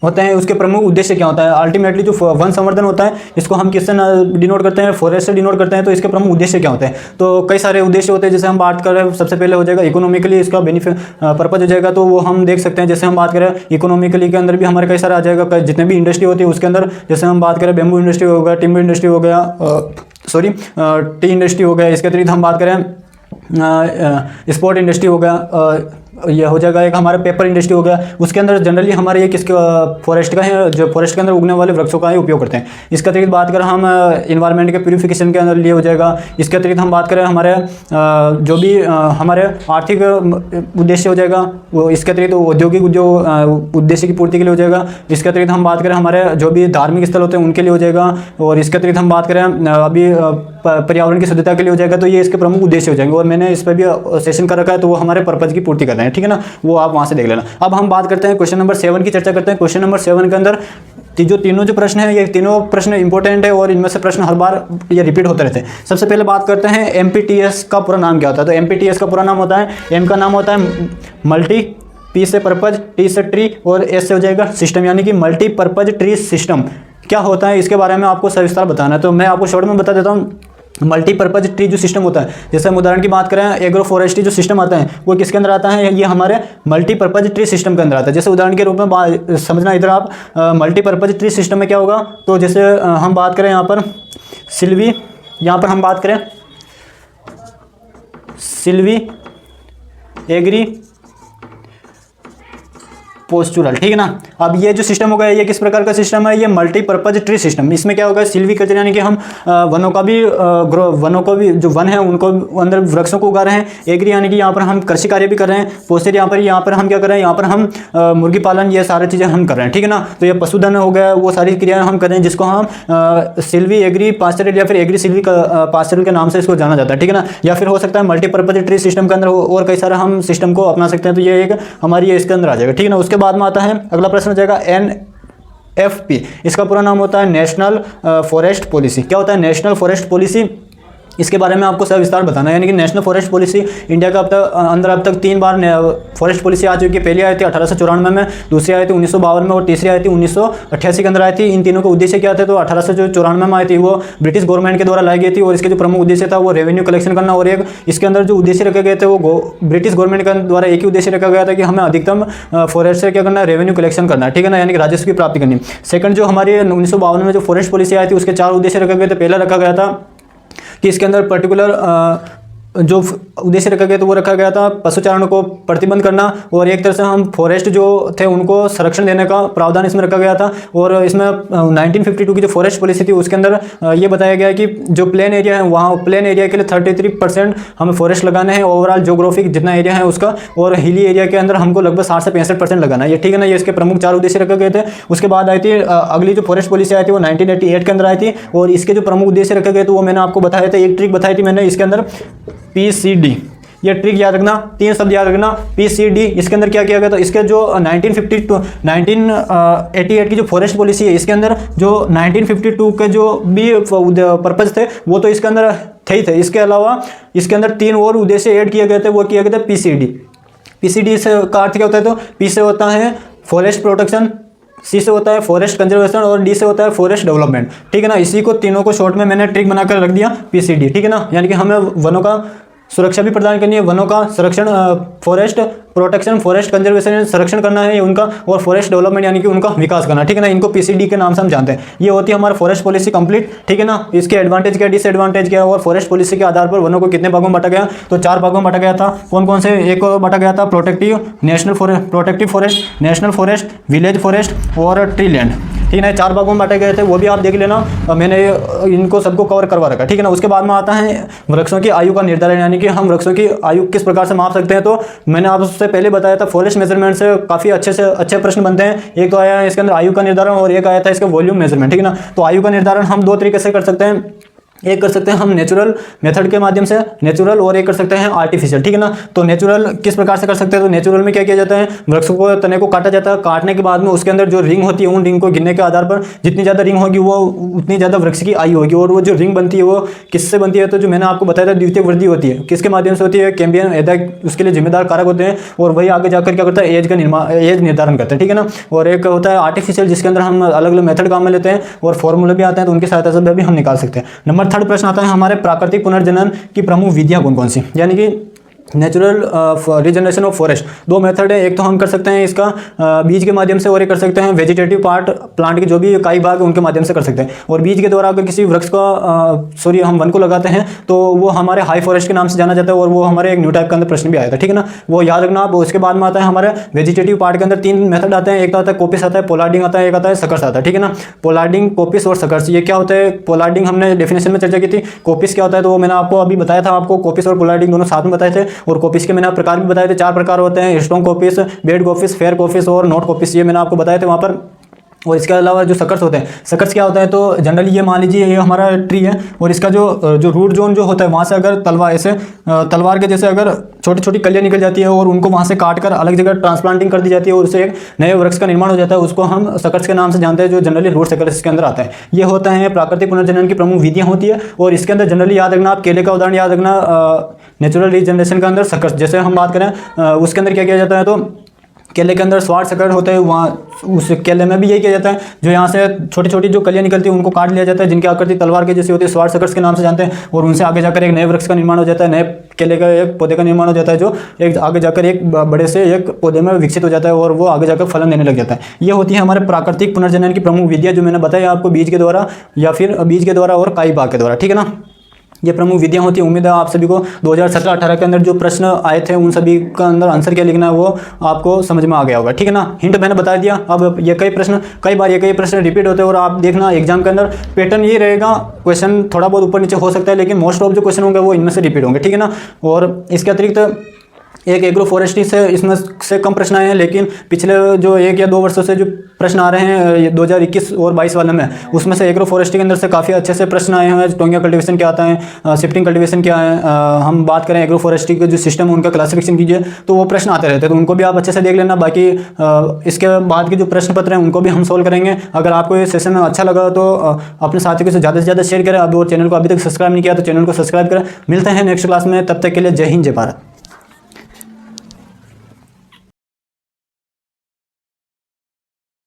होते हैं उसके प्रमुख उद्देश्य क्या होता है। अल्टीमेटली जो वन संवर्धन होता है इसको हम किससे डिनोट करते हैं, फॉरेस्ट से डिनोट करते हैं। तो इसके प्रमुख उद्देश्य क्या होते हैं, तो कई सारे उद्देश्य होते हैं। जैसे हम बात करें सबसे पहले हो जाएगा इकोनॉमिकली इसका बेनिफिट पर्पज हो जाएगा, तो वो हम देख सकते हैं। जैसे हम बात करें इकोनॉमिकली के अंदर भी हमारे कई सारे आ जाएगा, जितने भी इंडस्ट्री होती है उसके अंदर। जैसे हम बात करें बेम्बू इंडस्ट्री हो गया, टिम्बर इंडस्ट्री हो गया, टी इंडस्ट्री हो गया। इसके अतिरिक्त हम बात करें स्पोर्ट इंडस्ट्री हो गया, ये हो जाएगा एक हमारा पेपर इंडस्ट्री हो गया। उसके अंदर जनरली हमारे ये किसके फॉरेस्ट का है, जो फॉरेस्ट के अंदर उगने वाले वृक्षों का ही उपयोग करते हैं। इसके अतिरिक्त बात करें हम इन्वायरमेंट के प्यूरिफिकेशन के अंदर लिए हो जाएगा। इसके अतिरिक्त हम बात करें हमारे जो भी हमारे आर्थिक उद्देश्य हो जाएगा वो, इसके अतिरिक्त औद्योगिक जो उद्देश्य की पूर्ति के लिए हो जाएगा। इसके अतिरिक्त हम बात करें हमारे जो भी धार्मिक स्थल होते हैं उनके लिए हो जाएगा। और इसके अतिरिक्त हम बात करें अभी पर्यावरण की शुद्धता के लिए हो जाएगा। तो ये इसके प्रमुख उद्देश्य हो जाएंगे, और मैंने इस पर भी सेशन कर रखा है, तो वो हमारे पर्पज की पूर्ति कर रहे हैं, ठीक है ना, वो आप वहां से देख लेना। अब हम बात करते हैं क्वेश्चन नंबर 7 की चर्चा करते हैं। क्वेश्चन नंबर 7 के अंदर जो तीनों जो प्रश्न है ये तीनों प्रश्न इंपॉर्टेंट है, और इनमें से प्रश्न हर बार ये रिपीट होते रहते हैं। सबसे पहले बात करते हैं MPTS का पूरा नाम क्या होता है। तो MPTS का पूरा नाम होता है, M का नाम होता है मल्टी, P से पर्पज, T से ट्री, और S से हो जाएगा सिस्टम, यानी कि मल्टीपर्पज ट्री सिस्टम क्या होता है इसके बारे में आपको सविस्तार बताना है। तो मैं आपको शॉर्ट में बता देता हूँ। मल्टीपर्पज ट्री जो सिस्टम होता है, जैसे हम उदाहरण की बात करें एग्रो फॉरेस्ट्री जो सिस्टम आता है वो किसके अंदर आता है, ये हमारे मल्टीपर्पज ट्री सिस्टम के अंदर आता है। जैसे उदाहरण के रूप में समझना इधर आप, मल्टीपर्पज ट्री सिस्टम में क्या होगा, तो जैसे हम बात करें यहाँ पर सिल्वी, यहाँ पर हम बात करें सिल्वी एग्री पोस्चुरल, ठीक है ना। अब ये जो सिस्टम होगा ये किस प्रकार का सिस्टम है, ये मल्टीपर्पज ट्री सिस्टम। इसमें क्या होगा, सिल्वीकल्चर यानी कि हम वनों को भी जो वन है उनको अंदर वृक्षों को उगा रहे हैं। एग्री यानी कि यहाँ पर हम कृषि कार्य भी कर रहे हैं। पोस्चर यहाँ पर हम क्या कर रहे हैं, यहाँ पर हम मुर्गी पालन ये सारी चीज़ें हम कर रहे हैं, ठीक है ना। तो ये पशुधन हो गया, वो सारी क्रियाएं हम कर रहे हैं जिसको हम सिल्वी एग्री पास्चरल या फिर एग्री सिल्वी पास्चरल के नाम से इसको जाना जाता है, ठीक है ना। या फिर हो सकता है मल्टीपर्पज ट्री सिस्टम के अंदर और कई सारे हम सिस्टम को अपना सकते हैं। तो ये एक हमारी इसके अंदर आ जाएगा, ठीक है ना। उसके बाद में आता है अगला प्रश्न हो जाएगा NFP। इसका पूरा नाम होता है नेशनल फॉरेस्ट पॉलिसी। क्या होता है नेशनल फॉरेस्ट पॉलिसी, इसके बारे में आपको सविस्तार बताना है। यानी कि नेशनल फॉरेस्ट पॉलिसी इंडिया का अब तक 3 बार फॉरेस्ट पॉलिसी आ चुकी है। पहली आई थी 1894 में, दूसरी आई थी 1952 में और तीसरी आई थी 1988 के अंदर आई थी। इन तीनों का उद्देश्य क्या थे, तो 1894 में आई थी वो ब्रिटिश गवर्नमेंट के द्वारा लाई गई थी और इसके जो प्रमुख उद्देश्य था वो रेवेन्यू कलेक्शन करना। और एक इसके अंदर जो उद्देश्य रखे गए थे वो ब्रिटिश गवर्नमेंट के द्वारा एक ही उद्देश्य रखा गया था कि हमें अधिकतम फॉरेस्ट से क्या करना है, रेवेन्यू कलेक्शन करना है, ठीक है ना, यानी कि राजस्व की प्राप्ति करनी। सेकंड जो हमारी 1952 में जो फॉरेस्ट पॉलिसी आई थी उसके 4 उद्देश्य रखे गए थे। पहला रखा गया था कि इसके अंदर पर्टिकुलर जो उद्देश्य रखा गया था वो रखा गया था पशुचारण को प्रतिबंध करना और एक तरह से हम फॉरेस्ट जो थे उनको संरक्षण देने का प्रावधान इसमें रखा गया था। और इसमें 1952 की जो फॉरेस्ट पॉलिसी थी उसके अंदर ये बताया गया कि जो प्लेन एरिया है वहाँ प्लेन एरिया के लिए 33% हमें फॉरेस्ट लगाना है ओवरऑल जोग्राफिक जितना एरिया है उसका, और हिली एरिया के अंदर हमको लगभग 60 से 65% लगाना है, ये ठीक है ना। ये इसके प्रमुख 4 उद्देश्य रखे गए थे। उसके बाद आई थी अगली जो फॉरेस्ट पॉलिसी आई थी वो 1988 के अंदर आई थी और इसके जो प्रमुख उद्देश्य रखे गए थे वो मैंने आपको बताया था। एक ट्रिक बताई थी मैंने इसके अंदर PCD, ये ट्रिक याद रखना, 3 शब्द याद रखना PCD। इसके अंदर क्या किया गया, तो इसके जो 1988 की जो फॉरेस्ट पॉलिसी है इसके अंदर जो 1952 के जो भी पर्पज थे वो तो इसके अंदर थे ही थे। इसके अलावा इसके अंदर 3 और उद्देश्य ऐड किए गए थे, वो किया गया था PCD से का अर्थ क्या होता है, तो P से होता है फॉरेस्ट प्रोटेक्शन, C से होता है फॉरेस्ट कंजर्वेशन और D से होता है फॉरेस्ट डेवलपमेंट, ठीक है ना। इसी को तीनों को शॉर्ट में मैंने ट्रिक बनाकर रख दिया PCD, ठीक है ना। यानी कि हमें वनों का सुरक्षा भी प्रदान करनी है, वनों का संरक्षण फॉरेस्ट प्रोटेक्शन फॉरेस्ट कंजर्वेशन संरक्षण करना है उनका, और फॉरेस्ट डेवलपमेंट यानी कि उनका विकास करना, ठीक है ना। इनको PCD के नाम से हम जानते हैं। ये होती है हमारी फॉरेस्ट पॉलिसी कंप्लीट, ठीक है ना। इसके एडवांटेज क्या डिसएडवांटेज क्या है और फॉरेस्ट पॉलिसी के आधार पर वनों को कितने भागों में बांटा गया, तो 4 भागों में बांटा गया था। कौन कौन से, एक बांटा गया था protective forest, national forest, village forest और ट्री लैंड, ठीक है ना। 4 भागों में बांटे गए थे, वो भी आप देख लेना, मैंने इनको सबको कवर करवा रखा, ठीक है ना। उसके बाद में आता है वृक्षों की आयु का निर्धारण, यानी कि हम वृक्षों की आयु किस प्रकार से माप सकते हैं। तो मैंने आपसे पहले बताया था फॉरेस्ट मेजरमेंट से काफ़ी अच्छे प्रश्न बनते हैं। एक तो आया है इसके अंदर आयु का निर्धारण और एक आया था इसका वॉल्यूम मेजरमेंट, ठीक है ना। तो आयु का निर्धारण हम 2 तरीके से कर सकते हैं, एक कर सकते हैं हम नेचुरल मेथड के माध्यम से, नेचुरल, और एक कर सकते हैं आर्टिफिशियल, ठीक है ना। तो नेचुरल किस प्रकार से कर सकते हैं, तो नेचुरल में क्या किया जाता है, वृक्ष को तने को काटा जाता है, काटने के बाद में उसके अंदर जो रिंग होती है उन रिंग को गिनने के आधार पर जितनी ज़्यादा रिंग होगी वो उतनी ज़्यादा वृक्ष की आयु होगी। और वो जो रिंग बनती है वो किससे बनती है, तो जो मैंने आपको बताया था द्वितीयक वृद्धि होती है, किसके माध्यम से होती है, कैम्बियन एदा उसके लिए जिम्मेदार कारक होते हैं और वही आगे जाकर क्या करता है, एज निर्धारण करते हैं, ठीक है ना। और एक होता है आर्टिफिशियल जिसके अंदर हम अलग अलग मेथड काम में लेते हैं और फॉर्मूले भी आते हैं, तो उनकी सहायता से भी हम निकाल सकते हैं। नंबर 3 प्रश्न आता है हमारे प्राकृतिक पुनर्जनन की प्रमुख विधियां कौन कौन सी, यानी कि natural regeneration of forest. 2 method है, एक तो हम कर सकते हैं इसका बीज के माध्यम से और एक कर सकते हैं वेजिटेटिव पार्ट प्लांट के जो भी इकाई भाग है उनके माध्यम से कर सकते हैं। और बीज के द्वारा अगर किसी वृक्ष का हम वन को लगाते हैं तो वो हमारे हाई फॉरेस्ट के नाम से जाना जाता है और वो हमारे एक न्यू टाइप के अंदर प्रश्न भी आया था, ठीक है ना, वो याद रखना आप। उसके बाद में आता है हमारे वेजिटेटिव पार्ट के अंदर 3 मेथड आते हैं, एक तो आता है कोपिस आता है, पोलार्डिंग आता है, एक आता है सकर्स आता है, ठीक है ना। पोलार्डिंग, कोपिस और सकर्स, ये क्या होता है। पोलार्डिंग हमने डेफिनेशन में चर्चा की थी, कोपिस क्या होता है तो वो मैंने आपको अभी बताया था, आपको कोपिस और पोलार्डिंग दोनों साथ में बताए थे। और कोपिस के मैंने प्रकार भी बताए थे, 4 प्रकार होते हैं, स्ट्रॉन्ग कोपिस, बेड कोपिस, फेयर कोपिस और नॉट कोपिस, ये मैंने आपको बताए थे वहाँ पर। और इसके अलावा जो सकर्स होते हैं, सकर्स क्या होता है तो जनरली ये मान लीजिए ये हमारा ट्री है और इसका जो रूट जोन जो होता है वहाँ से अगर तलवार के जैसे अगर छोटी छोटी कलियाँ निकल जाती है और उनको वहाँ से काट कर अलग जगह ट्रांसप्लांटिंग कर दी जाती है और उससे एक नए वृक्ष का निर्माण हो जाता है, उसको हम सकर्स के नाम से जानते हैं, जो जनरली रूट सकर्स इसके अंदर आता है। ये होता है प्राकृतिक पुनर्जनन की प्रमुख विधियाँ होती है। और इसके अंदर जनरली याद रखना, आप केले का उदाहरण याद रखना, नेचुरल रीजनरेशन के अंदर सकर्स जैसे हम बात करें उसके अंदर क्या किया जाता है, तो केले के अंदर स्वार्ट सकड़ होते हैं, वहाँ उस केले में भी यही किया जाता है, जो यहाँ से छोटी छोटी जो कलियाँ निकलती हैं उनको काट लिया जाता है, जिनकी आकृति तलवार की जैसी होती है, स्वार्ट सकर्स के नाम से जानते हैं। और उनसे आगे जाकर एक नए वृक्ष का निर्माण हो जाता है, नए केले का एक पौधे का निर्माण हो जाता है, जो एक आगे जाकर एक बड़े से एक पौधे में विकसित हो जाता है और वो आगे जाकर फलन देने लग जाता है। ये होती है हमारे प्राकृतिक पुनर्जनन की प्रमुख विधियाँ, जो मैंने बताया आपको बीज के द्वारा या फिर बीज के द्वारा और काई भाग के द्वारा, ठीक है ना। ये प्रमुख विधियां होती है। उम्मीद है आप सभी को 2017-18 के अंदर जो प्रश्न आए थे उन सभी का अंदर आंसर क्या लिखना है वो आपको समझ में आ गया होगा, ठीक है ना। हिंट मैंने बता दिया। अब ये कई बार ये प्रश्न रिपीट होते हैं और आप देखना एग्जाम के अंदर पैटर्न ये रहेगा, क्वेश्चन थोड़ा बहुत ऊपर नीचे हो सकता है लेकिन मोस्ट ऑफ जो क्वेश्चन होंगे वो इनमें से रिपीट होंगे, ठीक है ना। और इसके अतिरिक्त एक एग्रो फॉरेस्ट्री से इसमें से कम प्रश्न आए हैं, लेकिन पिछले जो 1 या 2 वर्षों से जो प्रश्न आ रहे हैं 2021 और 22 वाले में, उसमें से एग्रो फॉरेस्ट्री के अंदर से काफ़ी अच्छे से प्रश्न आए हैं। टोंगिया कल्टीवेशन क्या आता है, शिफ्टिंग कल्टीवेशन क्या है, हम बात करें एग्रो फॉरेस्ट्री के जो सिस्टम है उनका क्लासिफिकेशन कीजिए, तो वो प्रश्न आते रहते हैं, तो उनको भी आप अच्छे से देख लेना। बाकी इसके बाद के जो प्रश्न पत्र हैं उनको भी हम सोल्व करेंगे। अगर आपको ये सेशन अच्छा लगा तो अपने साथियों से ज़्यादा शेयर करें। अब और चैनल को अभी तक सब्सक्राइब नहीं किया तो चैनल को सब्सक्राइब करें। मिलते हैं नेक्स्ट क्लास में, तब तक के लिए जय हिंद जय भारत।